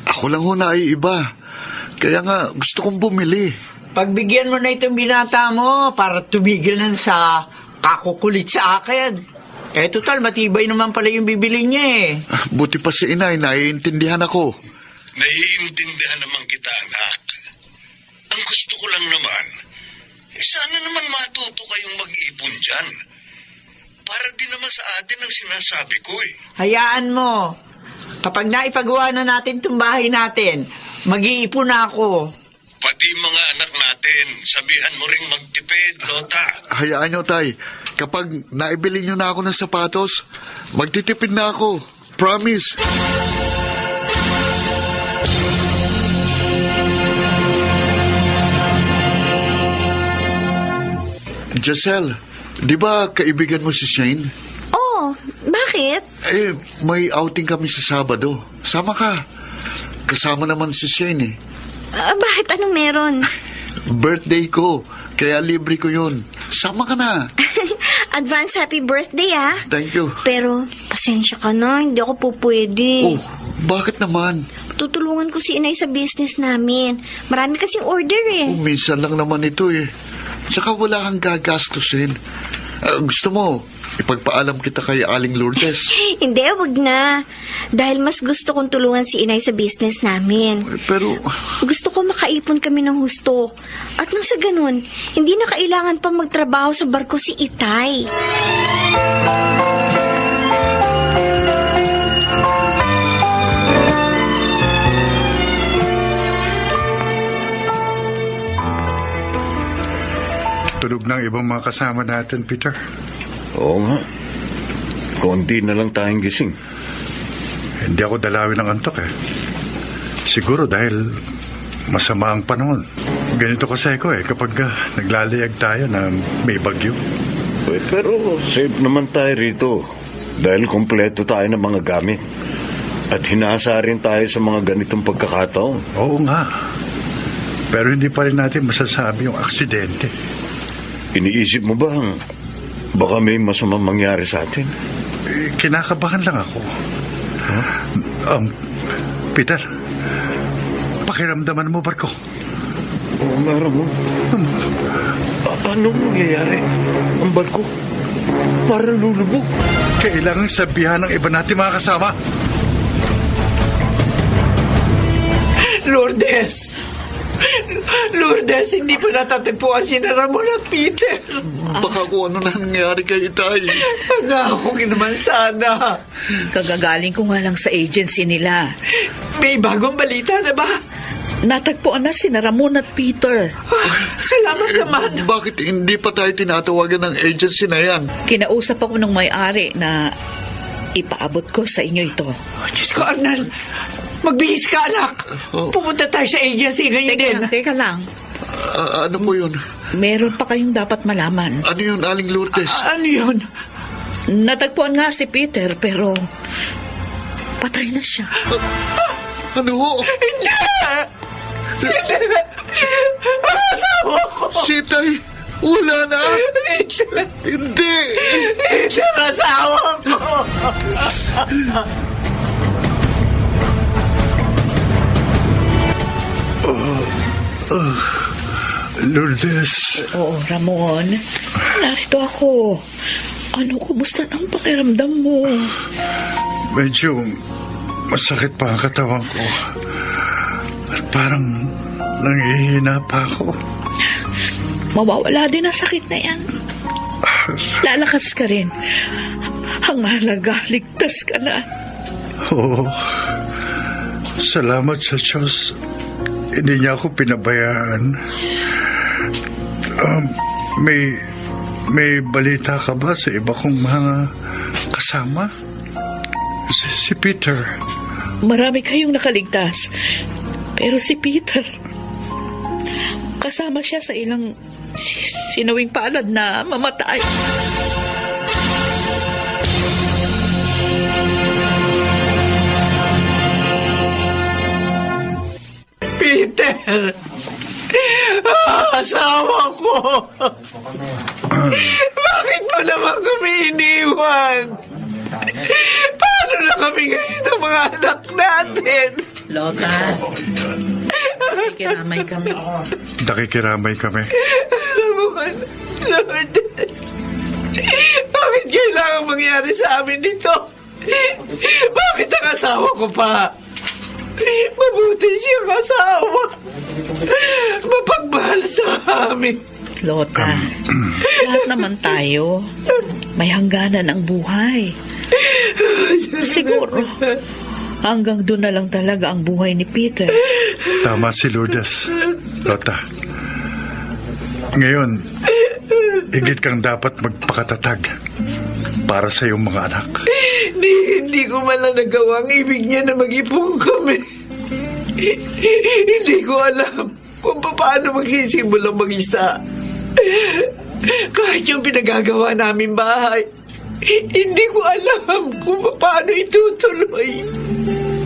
Ako lang ho naiiba. Kaya nga, gusto kong bumili. Pagbigyan mo na itong binata mo para tumigil na sa kakukulit sa akin. Total, matibay naman pala yung bibili niya Buti pa si inay, naiintindihan ako. Naiintindihan naman kita, anak. Ang gusto ko lang naman, sana naman matuto kayong mag-ipon dyan. Para din naman sa atin ang sinasabi ko Hayaan mo. Kapag naipagawa na natin itong bahay natin, mag-iipon na ako. Pati mga anak natin, sabihan mo ring magtipid, Lota. Hayaan nyo, tay. Kapag naibili nyo na ako ng sapatos, magtitipid na ako. Promise. Giselle, di ba kaibigan mo si Shane? Oh, bakit? May outing kami sa Sabado. Sama ka. Kasama naman si Shane eh. Bakit? Anong meron? Birthday ko, kaya libre ko yun. Sama ka na. Advance happy birthday, ah. Thank you. Pero, pasensya ka na, hindi ako po pwede. Oh, bakit naman? Tutulungan ko si inay sa business namin. Marami kasing order eh. Minsan lang naman ito eh. Tsaka wala kang gagastusin. Gusto mo, ipagpaalam kita kay Aling Lourdes. Hindi, wag na. Dahil mas gusto kong tulungan si inay sa business namin. Pero, Gusto ko makaipon kami ng husto. At nang sa ganun, hindi na kailangan pa magtrabaho sa barko si Itay. Tulog ng ibang mga kasama natin, Peter. Oo nga. Konti na lang tayong gising. Hindi ako dalawin ng antok eh. Siguro dahil masama ang panahon. Ganito kasi ako eh kapag naglalayag tayo na may bagyo. Pero safe naman tayo rito. Dahil kompleto tayo ng mga gamit. At hinasa rin tayo sa mga ganitong pagkakataon. Oo nga. Pero hindi pa rin natin masasabi yung aksidente. Iniisip mo ba baka may masamang mangyari sa atin? Kinakabahan lang ako. Peter, pakiramdaman mo barko. Oo nga, Ramon. Ano mangyayari? Ang barko? Para lulubog. Kailangang sabihan ng iba natin mga kasama. Lourdes! Lourdes, hindi pa natatagpuan si Ramon at Peter. baka kung ano na nangyari kay Itay. Nako naman sana. Kagagaling ko nga lang sa agency nila. May bagong balita na ba? Natagpuan na si Ramon at Peter. Salamat naman. Bakit hindi pa tayo tinatawagan ng agency na yan? Kinausap ako ng may-ari na ipaabot ko sa inyo ito. Diyos ko, Arnal. Magbihis ka, anak. Pumunta tayo sa agency ngayon din. Teka lang. Ano po yun? Meron pa kayong dapat malaman. Ano yun, Aling Lourdes? Ano yun? Natagpuan nga si Peter pero patay na siya. Ano? Hindi! Hindi! Ang asawa ko! Si Itay, wala na. Hindi. Hindi ang asawa ko! Lourdes, Oo, Ramon. Narito ako. Ano, kumusta ang pakiramdam mo? medyo masakit pa ang katawan ko. At parang nangihina pa ako. Mawawala din ang sakit na yan. Lalakas ka rin. Ang mahalaga, ligtas ka na. Oo. Salamat sa Diyos. Hindi niya ako pinabayaan. May balita ka ba sa iba kong mga kasama? Si Peter. Marami kayong nakaligtas. Pero si Peter, kasama siya sa ilang sinawing palad na mamatay. Peter! Asawa ko! Bakit mo naman kami iniwan? Paano na kami ngayon ng mga anak natin? Lota, nakikiramay kami. Nakikiramay kami. Ramon, Lourdes, bakit kailangan mangyari sa amin ito? Bakit ang asawa ko pa? Mabuti siyang asawa. Mapagmahal sa amin. Lota, lahat naman tayo. May hangganan ang buhay. Siguro, hanggang doon na lang talaga ang buhay ni Peter. Tama si Lourdes. Lota. Ngayon, higit kang dapat magpakatatag para sa iyong mga anak. Hindi ko man lang nagawa ang ibig niya na mag-ipon kami. Hindi ko alam kung paano magsisimulang mag-isa. Kahit yung pinagagawa namin bahay, hindi ko alam kung paano itutuloy.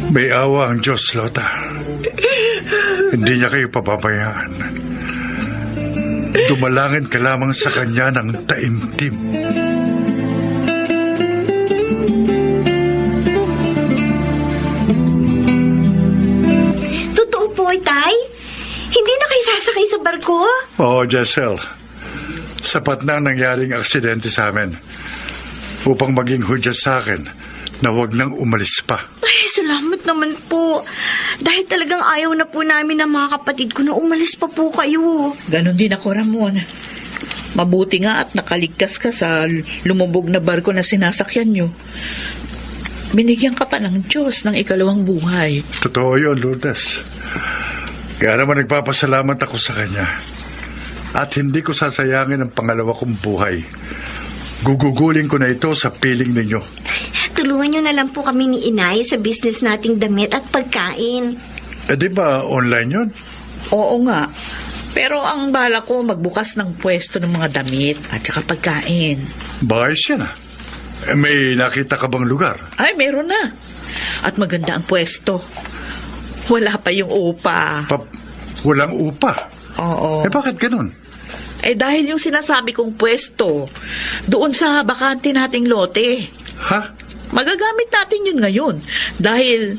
May awa ang Diyos, Lota. Hindi niya kayo pababayaan. Dumalangin ka lamang sa Kanya ng taimtim. Totoo po, Itay? Hindi na kayo sasakay sa barko? Oo, Jessel. Sapat na ang nangyaring aksidente sa amin upang maging hudyat sa akin na huwag nang umalis pa. Ay, salamat naman po. Dahil talagang ayaw na po namin ng mga kapatid ko na umalis pa po kayo. Ganon din ako, Ramon. Mabuti nga at nakaligtas ka sa lumubog na barko na sinasakyan nyo. Binigyan ka pa ng Diyos ng ikalawang buhay. Totoo yun, Lourdes. Kaya naman nagpapasalamat ako sa Kanya. At hindi ko sasayangin ang pangalawa kong buhay. Gugugulin ko na ito sa piling ninyo. Tulungan nyo na lang po kami ni Inay sa business nating damit at pagkain. Di ba online yun? Oo nga. Pero ang bala ko magbukas ng pwesto ng mga damit at saka pagkain. Bayos yan ah. May nakita ka bang lugar? Ay, meron na. At maganda ang pwesto. Wala pa yung upa. Walang upa? Oo. Bakit ganun? Dahil yung sinasabi kong pwesto, doon sa bakante nating lote. Ha? Magagamit natin yun ngayon dahil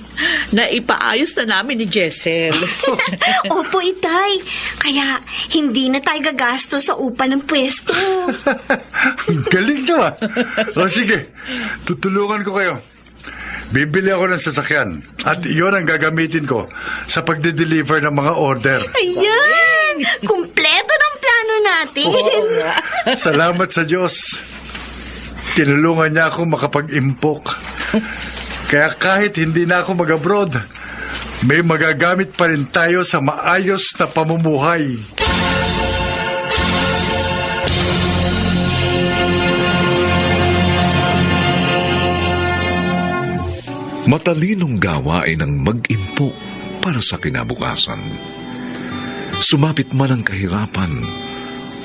naipaayos na namin ni Jessel. Opo, Itay. Kaya hindi na tayo gagasto sa upa ng pwesto. Galing naman. O sige, tutulungan ko kayo. Bibili ako ng sasakyan at iyon ang gagamitin ko sa pagde-deliver ng mga order. Ayan! Kumpleto ng plano natin. Salamat sa Diyos. Tinulungan niya ako makapag-impok. Kaya kahit hindi na ako mag-abroad, may magagamit pa rin tayo sa maayos na pamumuhay. Matalinong gawain ang mag-impok para sa kinabukasan. Sumapit man ang kahirapan,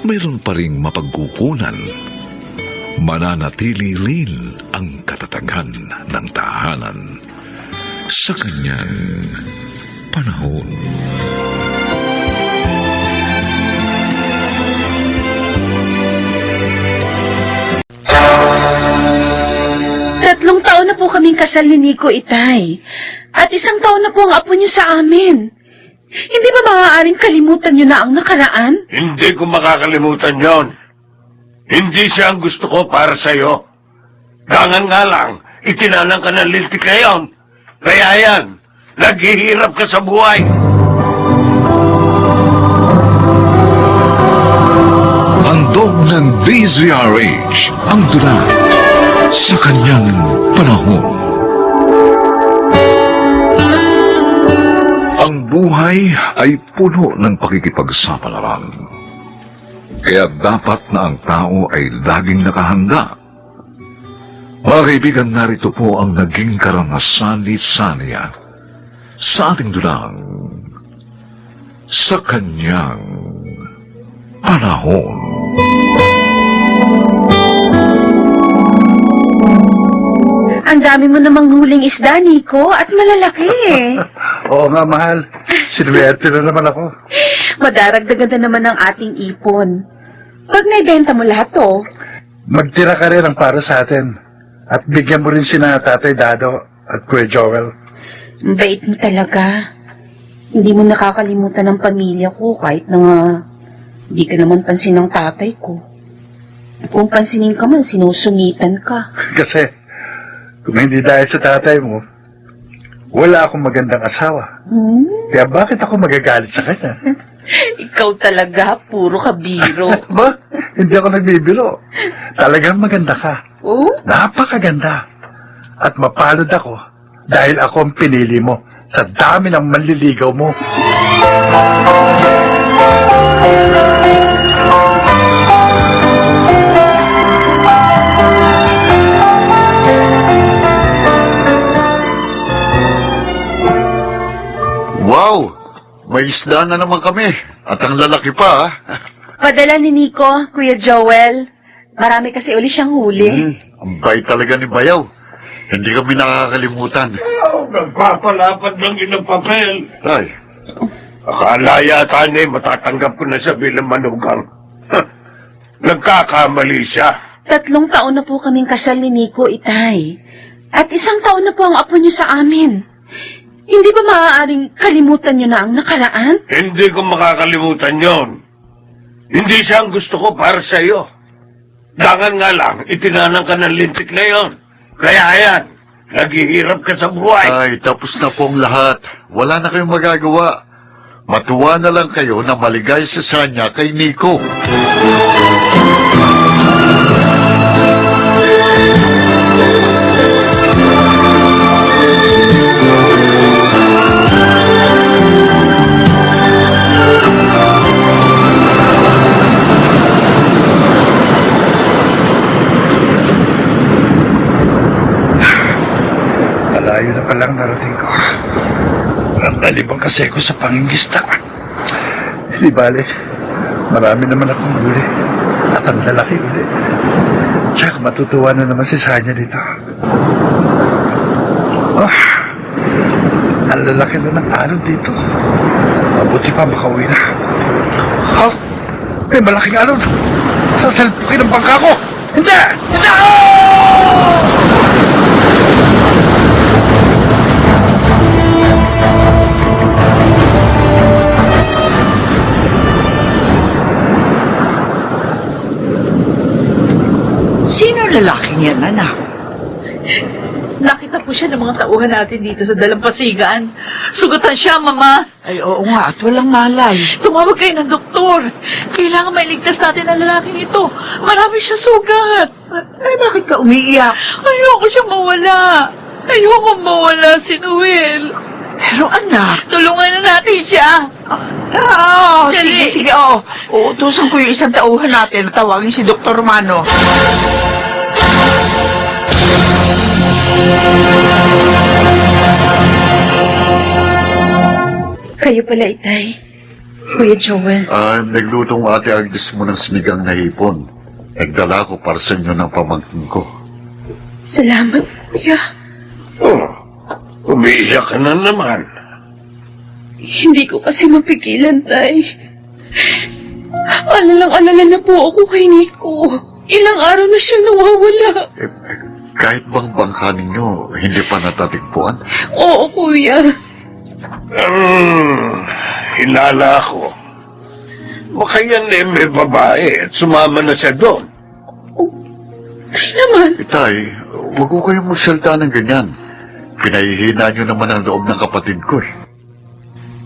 mayroon pa ring mapagkukunan. Mananatili rin ang katatagan ng tahanan sa kanyang panahon. Tatlong taon na po kaming kasal ni Nico, Itay. At 1 taon na po ang apo niyo sa amin. Hindi ba maaaring kalimutan niyo na ang nakaraan? Hindi ko makakalimutan yon. Hindi siya ang gusto ko para sa'yo. Gangan nga lang, itinanang ka ng lintik ngayon. Kaya yan, naghihirap ka sa buhay. Handog ng DZRH ang tula sa kanyang panahon. Ang buhay ay puno ng pakikipagsapalaran. Kaya dapat na ang tao ay laging nakahanda. Mga kaibigan, narito po ang naging karanasan ni Sania sa ating dulang sa kanyang panahon. Ang dami mo namang huling isda, Nico, at malalaki. Oo nga, mahal. Sinuwerte na naman ako. Madaragdagan na naman ang ating ipon. Pag naibenta mo lahat to, Magtira ka rin ang para sa atin. At bigyan mo rin sina Tatay Dado at Kuya Joel. ang bait mo talaga. Hindi mo nakakalimutan ang pamilya ko kahit na nga hindi ka naman pansin ng tatay ko. Kung pansinin ka man, sinusungitan ka. Kasi kung hindi dahil sa tatay mo, wala akong magandang asawa. Kaya bakit ako magagalit sa kanya? Ikaw talaga, puro kabiro. Ba? Hindi ako nagbibiro. Talagang maganda ka. Oh? Napakaganda. At mapalad ako dahil ako ang pinili mo sa dami ng manliligaw mo. Wow! May isda na naman kami. At ang lalaki pa, ha? Padala ni Nico, Kuya Joel. Marami kasi uli siyang huli. Ang bait talaga ni Bayaw. Hindi kami nakakalimutan. Nagpapalapad lang yun ng papel. Tay, Akala yata niya matatanggap ko na siya bilang manugang. Nagkakamali siya. 3 taon na po kaming kasal ni Nico, Itay. At 1 taon na po ang apo niyo sa amin. Hindi ba maaaring kalimutan niyo na ang nakaraan? Hindi ko makakalimutan yon. Hindi siya ang gusto ko para sa iyo. Dangan nga lang, itinanang ka ng lintik na yon. Kaya yan, naghihirap ka sa buhay. ay, tapos na pong lahat. Wala na kayong magagawa. Matuwa na lang kayo na maligay sa sanya kay Nico. Malayo na palang narating ko. Ang nalibang kasi ko sa pangingista. Di bale, marami naman akong huli. At ang lalaki uli. Tsaka matutuwa na naman si Sanya dito. Oh, ang lalaki na ng alon dito. Mabuti pa makauwi na. Ha? May malaking alon. Sasalpukin ang bangka ko. Hindi! Hindi! Oh! Sino ang lalaking yan, anak? Nakita po siya ng mga tauhan natin dito sa dalampasigan. Sugatan siya, Mama. Ay, oo nga, at walang malay. Tumawag kayo ng doktor. Kailangan mailigtas natin ang lalaking ito. Marami siya sugat. Ay, bakit ka umiiyak? Ayoko siya mawala. Ayoko mawala si Noel. Pero anak, tulungan na natin siya. Sige, oo. Uutusan ko yung isang tauhan natin. Tawagin si Dr. Romano. Kayo pala, Itay. Kuya Joel. Naglutong ate Agnes mo ng sinigang na hipon. Nagdala ko para sa inyo ng pamangkin ko. Salamat, Kuya. Oh, umiiyak ka na naman. Hindi ko kasi mapigilan, Tay. Alalang-alala na po ako kay Nico. Ilang araw na siya nawawala. Kahit bang bangka ninyo, hindi pa natatigpuan? Oo, Kuya. Hinala ko. Baka yan may babae at sumama na siya doon. Tay naman. Itay, huwag ko kayong magsalta ng ganyan. Pinahihina nyo naman ang loob ng kapatid ko eh.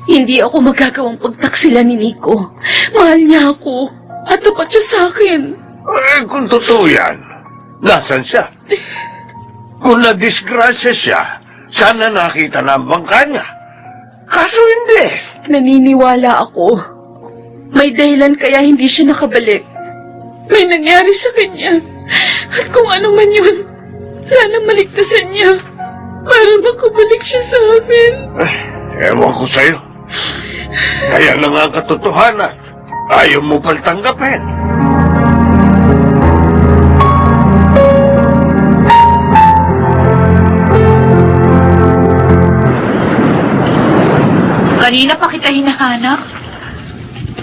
Hindi ako magagawang pagtaksila ni Nico. Mahal niya ako. At tapat siya sa akin. Kung totoo yan, nasan siya? Kung nadisgrasya siya, sana nakita na ang bangka niya. Kaso hindi. Naniniwala ako. May dahilan kaya hindi siya nakabalik. May nangyari sa kanya. At kung ano man yun, sana maligtasan niya para makabalik siya sa amin. Ewan ko sa'yo. Kaya lang ang katotohanan. Ayaw mo pang tanggapin. Kanina pa kita hinahanap.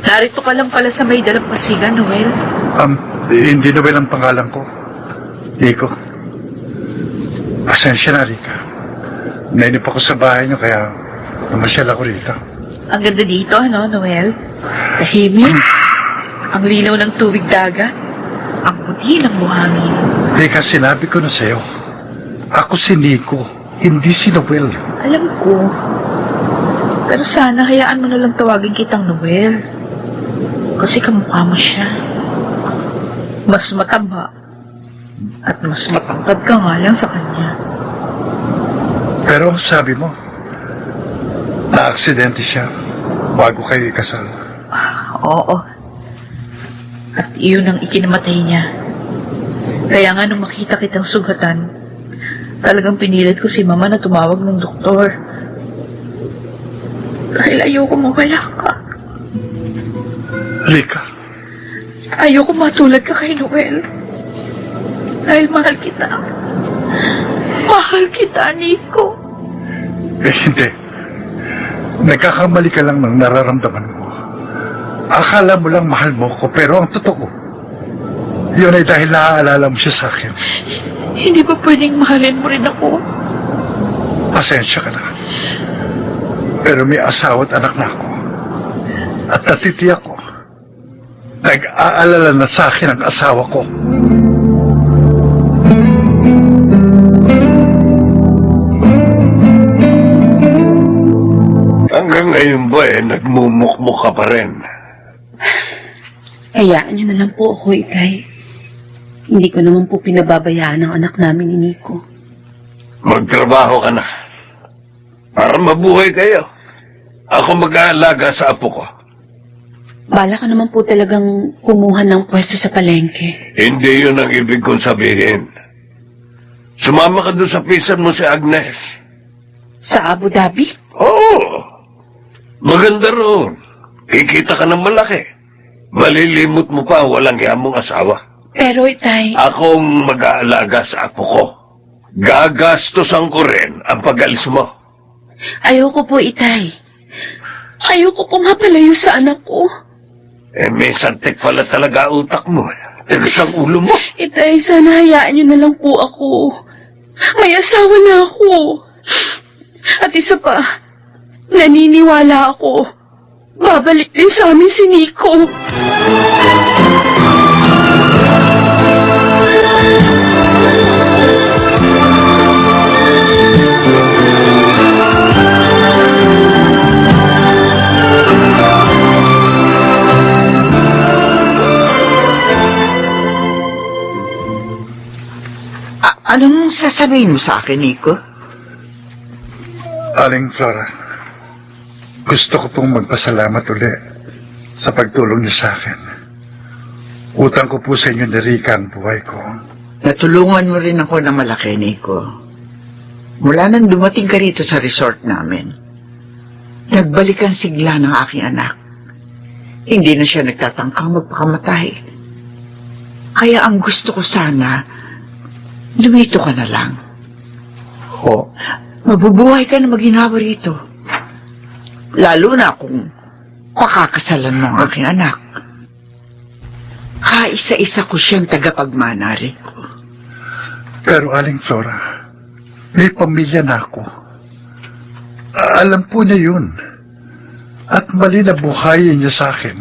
Narito ka lang pala sa may dalampasigan, Noel. Hindi Noel ang pangalan ko. Nico. Pasensya na, Rika. Nainip ako sa bahay niyo, kaya namasyal ako rito. Ang ganda dito, ano, Noel? Tahimik. Ang linaw ng tubig dagat. Ang puti ng buhangin. Rika, sinabi ko na sa'yo. Ako si Nico, hindi si Noel. Alam ko. Pero sana hayaan mo na lang tawagin kitang Noel. Kasi kamukha mo siya. Mas mataba. At mas matangkad ka nga lang sa kanya. Pero sabi mo, na-aksidente siya bago kayo ikasal. Oo. At iyon ang ikinamatay niya. Kaya nga nung makita kitang sugatan, talagang pinilit ko si Mama na tumawag ng doktor. Dahil ayoko mawala ka. Rika, Ayoko matulad ka kay Noel. Dahil mahal kita. Mahal kita, Nico. Hindi. Nagkakamali ka lang ng nararamdaman mo. Akala mo lang mahal mo ko, pero ang totoo, yun ay dahil naaalala mo siya sa akin. Hindi ba pwedeng mahalin mo rin ako? Pasensya ka na. Pero may asawa at anak na ako. At natitiyak ko, nag-aalala na sa akin ang asawa ko. Hanggang ngayon ba nagmumukmuk ka pa rin? Hayaan niyo na lang po ako, Itay. Hindi ko naman po pinababayaan ang anak namin ni Nico. Magtrabaho ka na. Para mabuhay kayo. Ako mag-aalaga sa apo ko. Bala ka naman po talagang kumuha ng pwesto sa palengke. Hindi yun ang ibig kong sabihin. Sumama ka doon sa pinsan mo si Agnes. Sa Abu Dhabi? Oo. Maganda roon. Kikita ka ng malaki. Malilimot mo pa ang walang yamong asawa. Pero, Itay, Akong mag-aalaga sa apo ko. Gagastosan ko rin ang pag-alis mo. ayoko po, Itay. Ayoko po mapalayo sa anak ko. May santik pala talaga utak mo. Tigas ang ulo mo. Itay, sana hayaan niyo na lang po ako. May asawa na ako. At isa pa, naniniwala ako. Babalik din sa amin si Nico. Anong sasabihin mo sa akin, Nico? Aling Flora, gusto ko pong magpasalamat uli sa pagtulong niyo sa akin. Utang ko po sa inyo ni Rica ang buhay ko. Natulungan mo rin ako na malaki, Nico. Mula nang dumating ka rito sa resort namin, nagbalik ang sigla ng aking anak. Hindi na siya nagtatangkang magpakamatay. Kaya ang gusto ko sana, lumito ka na lang. O, mabubuhay ka na maginawa rito. Lalo na kung pakakasalan mo ang aking anak. Kaisa-isa ko siyang tagapagmana rin ko. Pero Aling Flora, may pamilya na ako. Alam po niya yun. At mali na buhayin niya sa akin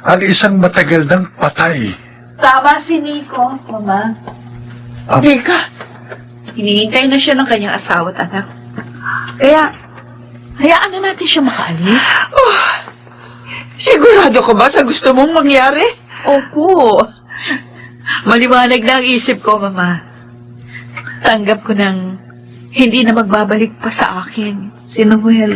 ang isang matagal ng patay. Tama si Nico, Mama. Rika, Hinihintay na siya ng kanyang asawa at anak. Kaya, hayaan na natin siya makaalis. sigurado ka ba sa gusto mong mangyari? Opo. Maliwanag na ang isip ko, Mama. Tanggap ko ng hindi na magbabalik pa sa akin si Noel.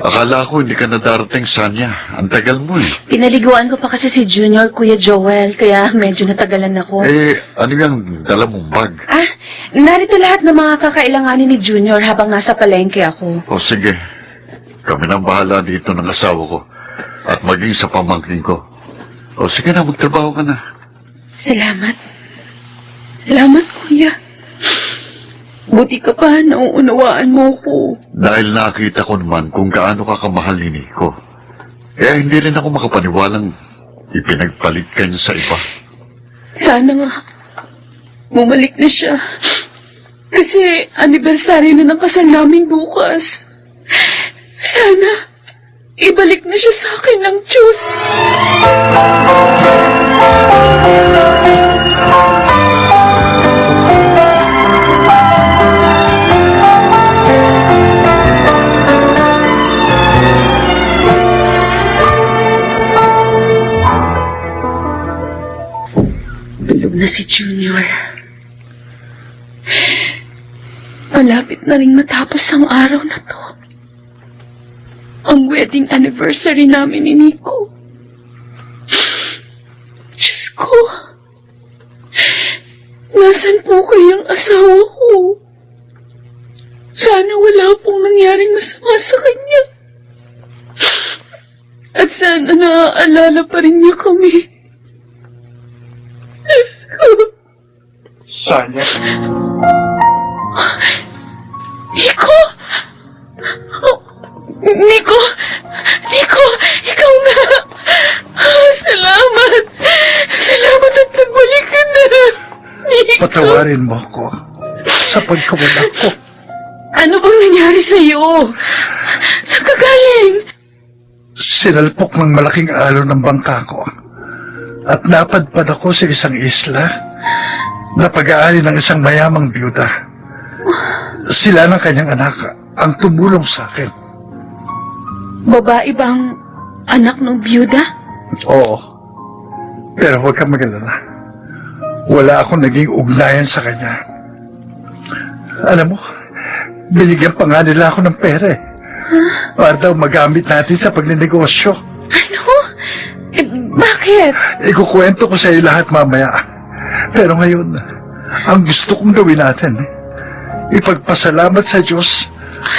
Akala ko hindi ka na darating, Sanya. Ang tagal mo eh. Pinaliguan ko pa kasi si Junior, Kuya Joel, kaya medyo natagalan ako. Ano yung dala mong bag? Narito lahat ng mga kakailanganin ni Junior habang nasa palengke ako. O sige, kami nang bahala dito ng asawa ko at maging sa pamangkin ko. O sige na, magtrabaho ka na. Salamat. Salamat, Kuya. Buti ka pa, nauunawaan mo ko. Dahil nakita ko naman kung gaano ka kamahal ni Nico. Kaya hindi rin ako makapaniwalang ipinagpalit ka niya sa iba. Sana nga, bumalik na siya. Kasi anibersaryo na ng kasal namin bukas. Sana, ibalik na siya sa akin ng Diyos. Tulog na si Junior. Malapit na rin matapos ang araw na to. Ang wedding anniversary namin ni Nico. Diyos ko. Nasaan po kayang asawa ko? Sana wala pong nangyaring masama sa kanya. At sana naaalala pa rin niya kami. Sana. Nico! Nico! Nico! Ikaw na! Salamat! Salamat at nagbalik ka na! Nico! Patawarin mo ako sa pagkawala ko. Ano bang nangyari sa'yo? Saan ka galing? Sinalpok ng malaking alon ng bangka ko at napadpad ako sa isang isla na pag-aari ng isang mayamang byuda. Sila ng kanyang anak ang tumulong sa akin. Babae bang anak ng byuda? Oo. Pero huwag kang mag-alala. Wala akong naging ugnayan sa kanya. Alam mo, binigyan pa nga nila ako ng pera eh. Para daw magamit natin sa pagninegosyo. Ano? Bakit? Ikukwento ko sa iyo lahat mamaya. Pero ngayon, ang gusto kong gawin natin, ipagpasalamat sa Diyos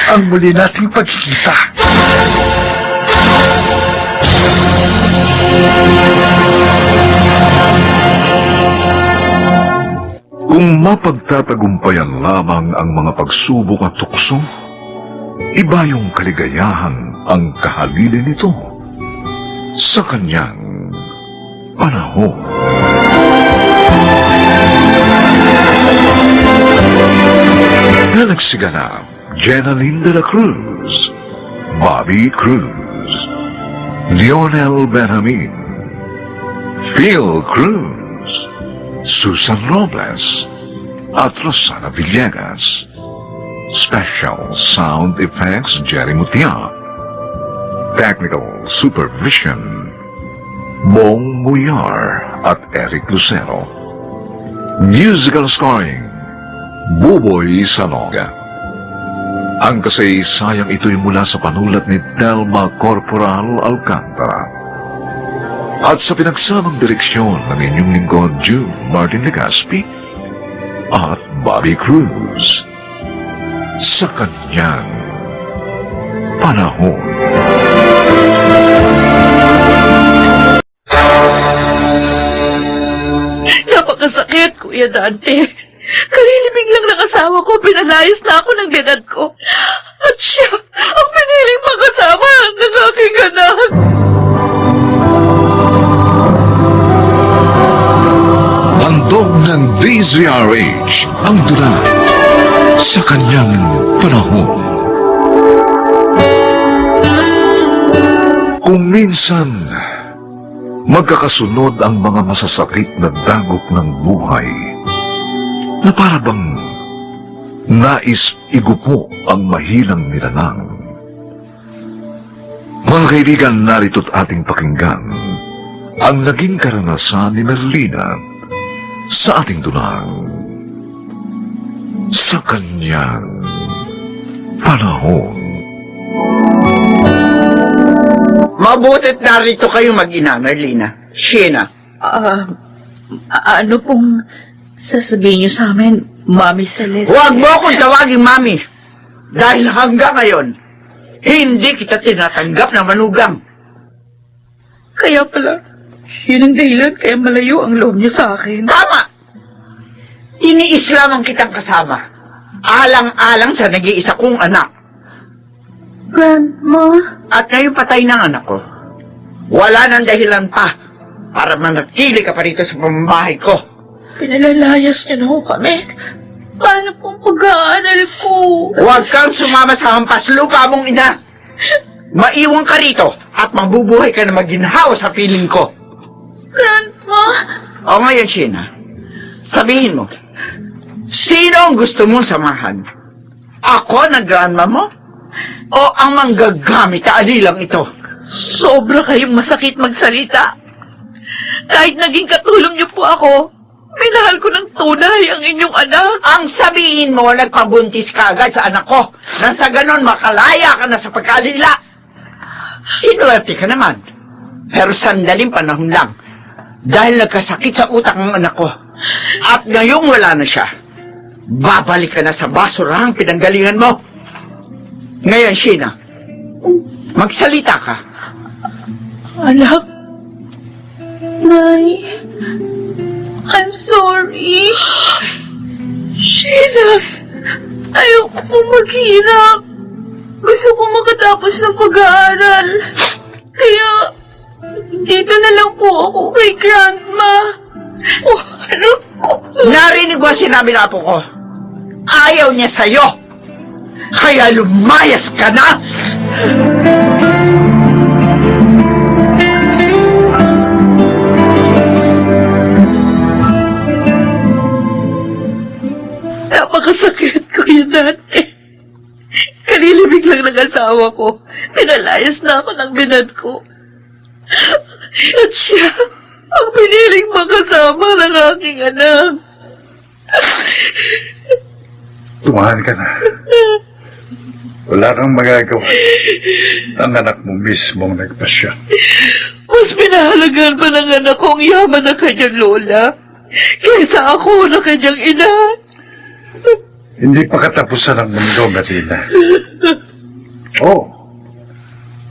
ang muli nating pagkikita. Kung mapagtatagumpayan lamang ang mga pagsubok at tukso, iba yung kaligayahan ang kahalili nito sa kanyang panahon. Nagsiganap, Jenaline de la Cruz, Bobby Cruz, Lionel Benjamin, Phil Cruz, Susan Robles, at Rosana Villegas. Special Sound Effects, Jerry Mutia. Technical Supervision, Bong Muyar at Eric Lucero. Musical Scoring, Buboy Sanoga. Ang kasaysayang ito'y mula sa panulat ni Delma Corporal Alcantara. At sa pinagsamang direksyon ng inyong lingkod, June Martin Legaspi at Bobby Cruz. Sa kanyang panahon. Napakasakit, Kuya Dante. Kalilibing lang ng asawa ko, pinalayas na ako ng edad ko. At siya, ang piniling makasama ng aking anak. Handog ng DZRH ang dulang sa kanyang panahon. Kung minsan, magkakasunod ang mga masasakit na dagok ng buhay na para bang nais igupo ang mahilang nilalang. Mga kaibigan, narito't ating pakinggan ang naging karanasan ni Merlina sa ating dunang sa kanyang panahon. Mabutit narito kayo mag-ina, Merlina. Sheena. Ano pong sasabihin niyo sa amin, Mami Celeste? Huwag mo akong tawaging mami. Dahil hanggang ngayon, hindi kita tinatanggap na manugang. Kaya pala, yun ang dahilan kaya malayo ang loob niyo sa akin. Tama! Iniis lamang kitang kasama. Alang-alang sa nag-iisa kong anak. Grandma? At ngayon patay ng anak ko. Wala nang dahilan pa para manatili ka pa rito sa pambahay ko. Pinalalayas niyo na ho kami. Paano pong pag-aaral ko? Huwag kang sumama sa hampas lupa mong ina. Maiwan ka rito at mabubuhay ka na maginhawa sa piling ko. Grandma? O ngayon, Sheena, sabihin mo, sino ang gusto mong samahan? Ako na grandma mo? O ang manggagamit na alilang ito? Sobra kayong masakit magsalita. Kahit naging katulong niyo po ako, minahal ko ng tunay ang inyong anak. Ang sabihin mo, nagpabuntis ka agad sa anak ko, nang sa ganon makalaya ka na sa pagkalila. Sinuwerte ka naman. Pero sandaling panahon lang. Dahil nagkasakit sa utak ng anak ko. At ngayong wala na siya, babalik ka na sa basurahang pinanggalingan mo. Ngayon, Sheena, magsalita ka. Anak. Nay. I'm sorry. Sheila, ayoko po maghirap. Gusto ko makatapos ng pag-aaral. Kaya, dito na lang po ako kay Grandma. Oh, ano ko? Narinig mo ang sinabi na apo ko. Ayaw niya sa'yo. Kaya lumayas ka na! Napakasakit ko yun dati. Kalilibig lang ng asawa ko. Pinalayas na ako ng binad ko. At siya ang piniling makasama ng aking anak. Tumahan ka na. Wala kang magagawa. Ang anak mo mismo ang nagpasya. Mas pinahalagaan pa ng anak ko ang yaman ng kanyang lola kaysa ako na kanyang ina. Hindi pa katapusan ng mundo, Marina. Oh,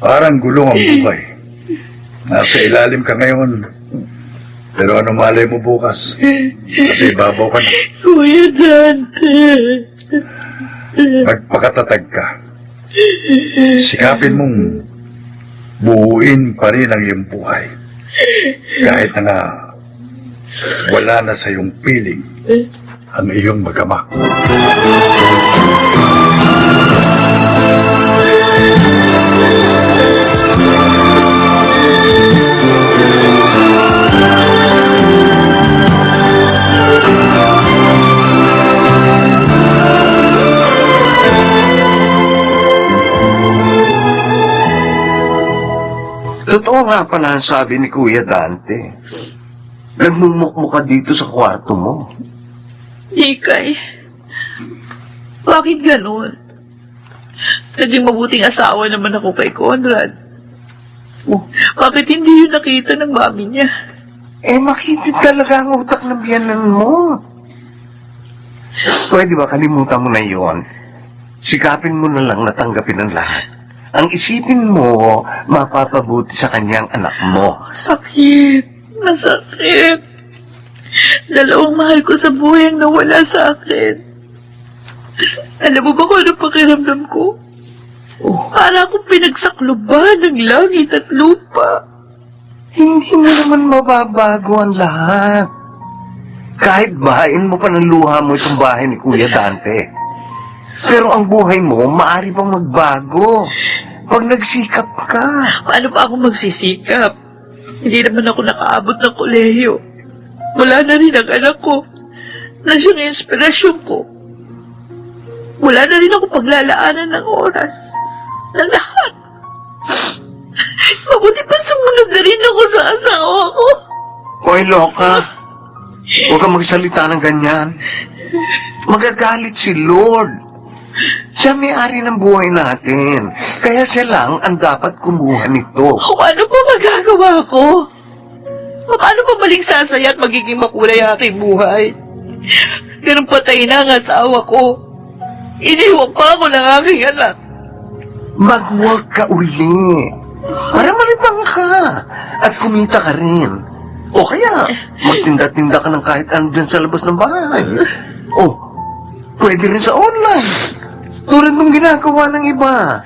parang gulong ang buhay. Nasa ilalim ka ngayon. Pero ano malay mo bukas? Kasi ibabaw ka na. Kuya Dante. Magpakatatag ka. Sikapin mong buuin pa rin ang iyong buhay. Kahit na nga wala na sa iyong piling ang iyong magama. Totoo nga pala ang sabi ni Kuya Dante. Nagmumukmuk ka dito sa kwarto mo. Ikay, bakit ganun? Naging mabuting asawa naman ako kay Conrad. Bakit hindi yun nakita ng mami niya? Makitid talaga ang utak ng biyanan mo. Pwede ba kalimutan mo na yon? Sikapin mo na lang natanggapin ang lahat. Ang isipin mo, mapapabuti sa kanyang anak mo. Sakit. Masakit. Dalawang mahal ko sa buhay ang nawala sa akin. Alam mo ba kung anong pakiramdam ko? Para akong pinagsakluban ng langit at lupa. Hindi mo naman mababago ang lahat. Kahit bahain mo pa ng luha mo itong bahay ni Kuya Dante. Pero ang buhay mo, maaari pang magbago. Pag nagsikap ka. Paano pa ako magsisikap? Hindi naman ako nakaabot ng kolehiyo. Wala na rin ang anak ko. Na siyang inspirasyon ko. Wala na rin ako paglalaanan ng oras. Ng lahat. Mabuti pa sumunod na rin ako sa asawa ko. Hoy, Loka. Huwag kang magsalita ng ganyan. Magagalit si Lord. Siya may-ari ng buhay natin. Kaya siya lang ang dapat kumuha nito. Ano pa magagawa ko? Paano pa maling sasaya at magiging makulay ang aking buhay? Ganun patay na ang asawa ko. Iniwan pa ako ng aking anak. Mag-work ka uli. Para malibang ka. At kumita ka rin. O kaya, magtinda-tinda ka ng kahit ano dyan sa labas ng bahay. O, pwede rin sa online. Tulad ng ginagawa ng iba.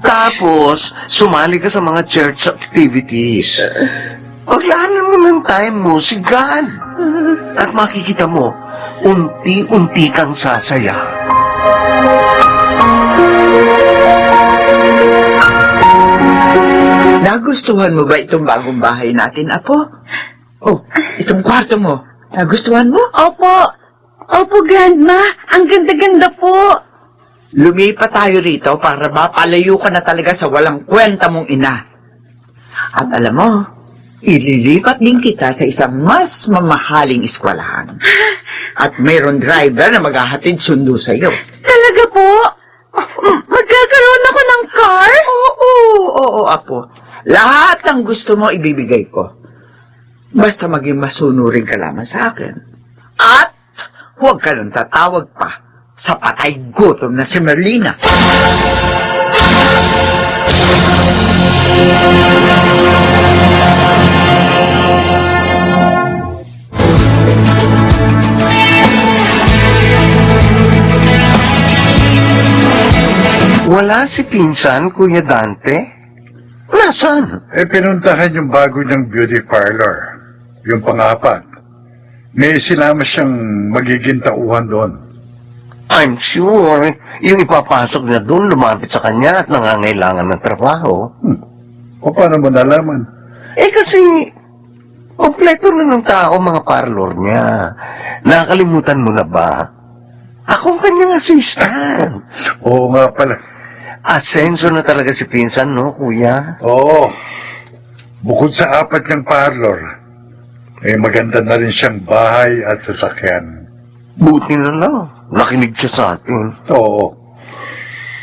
Tapos, sumali ka sa mga church activities. Paglaanan mo ng time mo, sigad. At makikita mo, unti-unti kang sasaya. Nagustuhan mo ba itong bagong bahay natin, Apo? Oh, itong kwarto mo. Nagustuhan mo? Opo. Opo, Grandma. Ang ganda-ganda po. Lumipat tayo rito para mapalayo ka na talaga sa walang kwenta mong ina. At alam mo, ililipat din kita sa isang mas mamahaling eskwelahan. At mayroon driver na maghahatid sundo sa iyo. Talaga po? Magkakaroon ako ng car? Oo, Apo. Lahat ng gusto mo ibibigay ko. Basta maging masunurin ka lamang sa akin. At huwag ka nang tatawag pa sa patay gutom na si Merlina. Wala si Pinsan, Kuya Dante? Nasaan? Pinuntahan yung bago niyang beauty parlor. Yung pangapat. May sinama siyang magiging tauhan doon. I'm sure yung ipapasok niya doon lumapit sa kanya at nangangailangan ng trabaho. O paano mo nalaman? Kasi kompleto na ng tao mga parlor niya. Nakalimutan mo na ba? Akong kanyang assistant. Oo nga pala. Asenso na talaga si Pinsan, no, Kuya? Oo. Bukod sa 4 niyang parlor, maganda na rin siyang bahay at sasakyan. Buti na lang. Nakinig siya sa atin. Oo.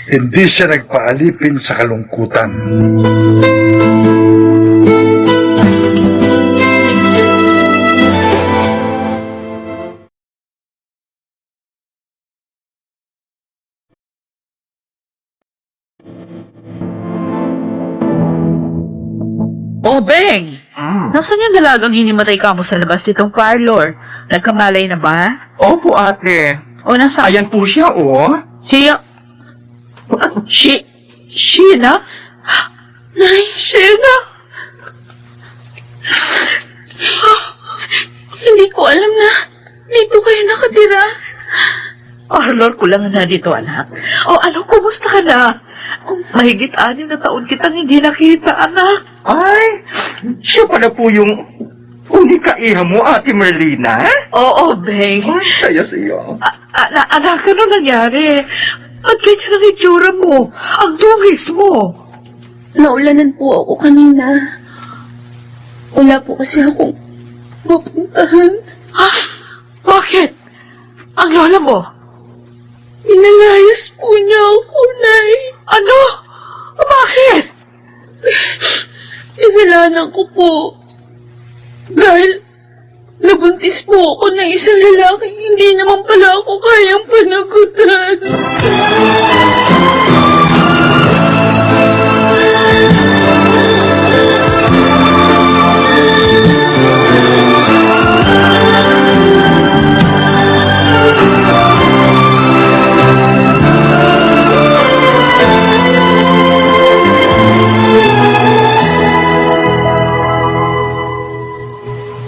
Hindi siya nagpaalipin sa kalungkutan. Oh, Beng! Nasaan yung dalagang hinimatay ka mo sa labas nitong parlor? Nagkamalay na ba? Opo, ate. O, nasa... Ayan po siya, oh. Siya... Sheena? Nay, Sheena? Hindi ko alam na dito kayo nakatira. Parlor ko lang na dito, anak. O, ano, kumusta ka na? Mahigit 6 na taon kitang hindi nakita, anak. Ay, siya pala po yung unikaiha mo, Ate Merlina. Oo, Beng. Ay, saya-saya. Anak, ano nangyari? Ba't ganyan ang itsura mo? Ang dungis mo. Naulanan po ako kanina. Wala po kasi akong mapuntahan. Ha? Bakit? Ang lola mo? Pinalayas po niya ako, Nay. Ano? Bakit? Kasalanan ko po. Dahil nabuntis po ako ng isang lalaking hindi naman pala ako kayang panagutan.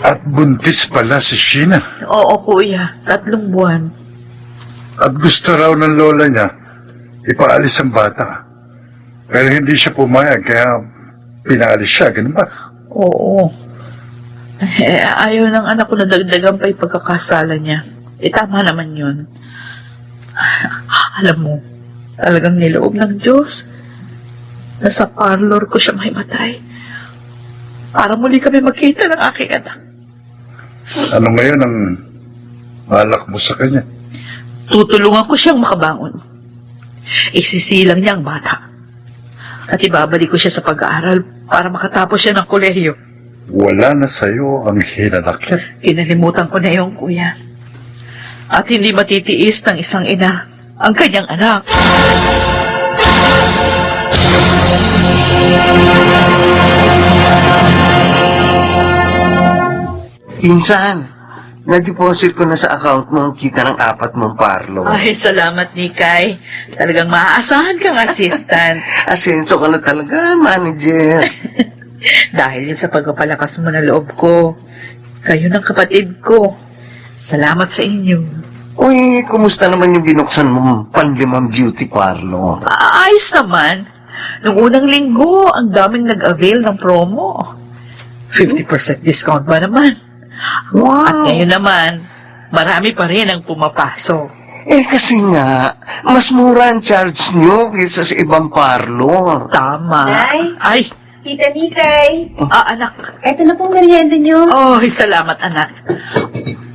At buntis pala si Sheena. Oo, kuya. 3 buwan. At gusto raw ng lola niya ipaalis ang bata. Pero hindi siya pumayag, kaya pinaalis siya, ganun ba? Oo. Ayaw ng anak ko na dagdagan pa yung pagkakasala niya. Tama naman yun. Alam mo, talagang niloob ng Diyos na sa parlor ko siya mahimatay. Para muli kami magkita ng aking anak. Ano ngayon ang balak mo sa kanya? Tutulungan ko siyang makabangon. Isisilang niya ang bata. At ibabalik ko siya sa pag-aaral para makatapos siya ng kolehiyo. Wala na sa'yo ang hinanakit. Kinalimutan ko na yung kuya. At hindi matitiis ng isang ina ang kanyang anak. Pinsan, na-deposit ko na sa account mo ang kita ng 4 mong parlor. Ay, salamat, Nikay. Talagang maaasahan kang assistant. Asenso ka na talaga, manager. Dahil yun sa pagpapalakas mo na loob ko. Kayo ng kapatid ko. Salamat sa inyo. Uy, kumusta naman yung binuksan mong panlimang beauty parlor? Ayos naman. Noong unang linggo, ang daming nag-avail ng promo. 50% discount ba naman? Wow! At ngayon naman, marami pa rin ang pumapasok. Kasi nga, mas mura ang charge nyo kaysa sa ibang parlor. Tama. Nay? Ay, Tita Nikay, anak. eto na pong merienda niyo. Oh, salamat, anak.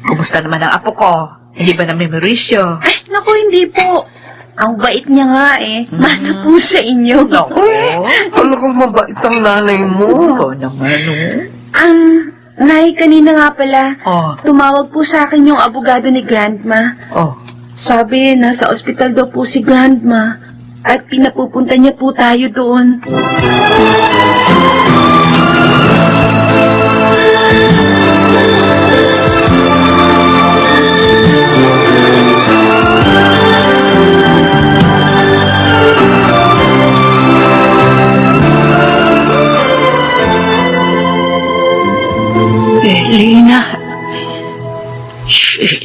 Kumusta naman ang apo ko? Hindi ba na-memorisyo? Ay, naku, hindi po. Ang bait niya nga eh. Mana po sa inyo. Naku. Talagang mabait ang nanay mo. Ikaw naman, Nay, kanina nga pala, Oh. tumawag po sa akin yung abogado ni Grandma. Oh. Sabi, nasa ospital daw po si Grandma at pinapupunta niya po tayo doon.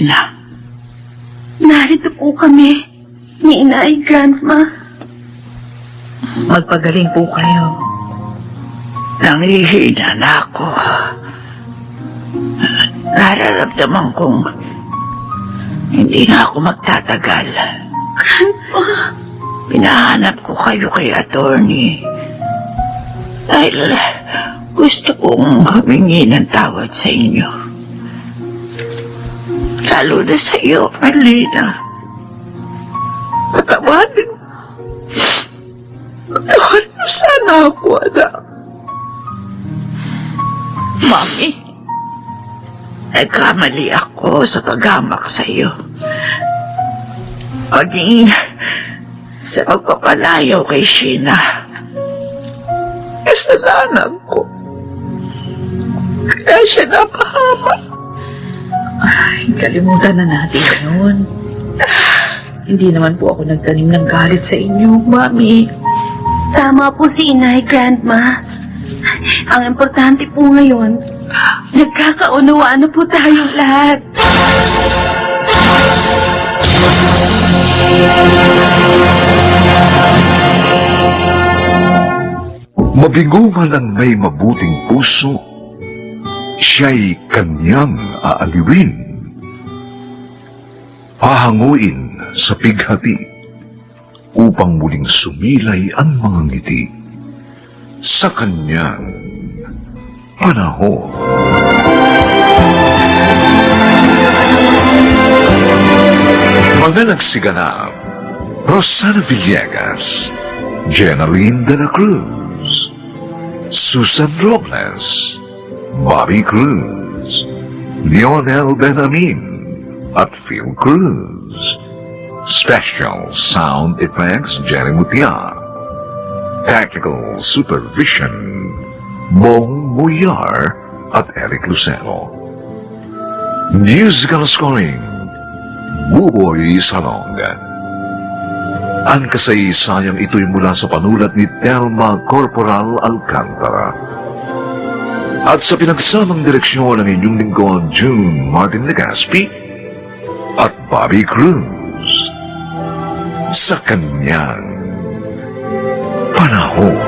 Sheena? Narito po kami ni Inay Grandma. Magpagaling po kayo. Nangihina na ako. Nararamdaman kong hindi na ako magtatagal. Pinahanap ko kayo kay attorney. Dahil gusto kong humingi ng tawad sa inyo. Lalo na sa iyo, Marlena. Patawarin mo sana ako, anak. Mami, nagkamali ako sa paghamak sa iyo. Maging sa pagpapalayo kay Sheena. Kasalanan ko. Kaya siya napahamak. Ay, kalimutan na natin yun. Hindi naman po ako nagtanim ng galit sa inyo, Mami. Tama po si Inay Grandma. Ang importante po ngayon, nagkakaunawaan na po tayong lahat. Mabigo man ang may mabuting puso, siya'y kanyang aaliwin. Pahanguin sa pighati upang muling sumilay ang mga ngiti sa kanyang panahon. Mga nagsiganap: Rosana Villegas, Jenaline de la Cruz, Susan Robles, Bobby Cruz, Lionel Benamin, at Phil Cruz. Special Sound Effects, Jerry Mutia. Technical Supervision, Bong Muyar at Eric Lucero. Musical Scoring, Buboy Salong. Ang kasaysayang ito'y mula sa panulat ni Telma Corporal Alcantara. At sa pinagsamang direksyon ng inyong lingkod, June Martin Legaspi at Bobby Cruz, sa kanyang panahon.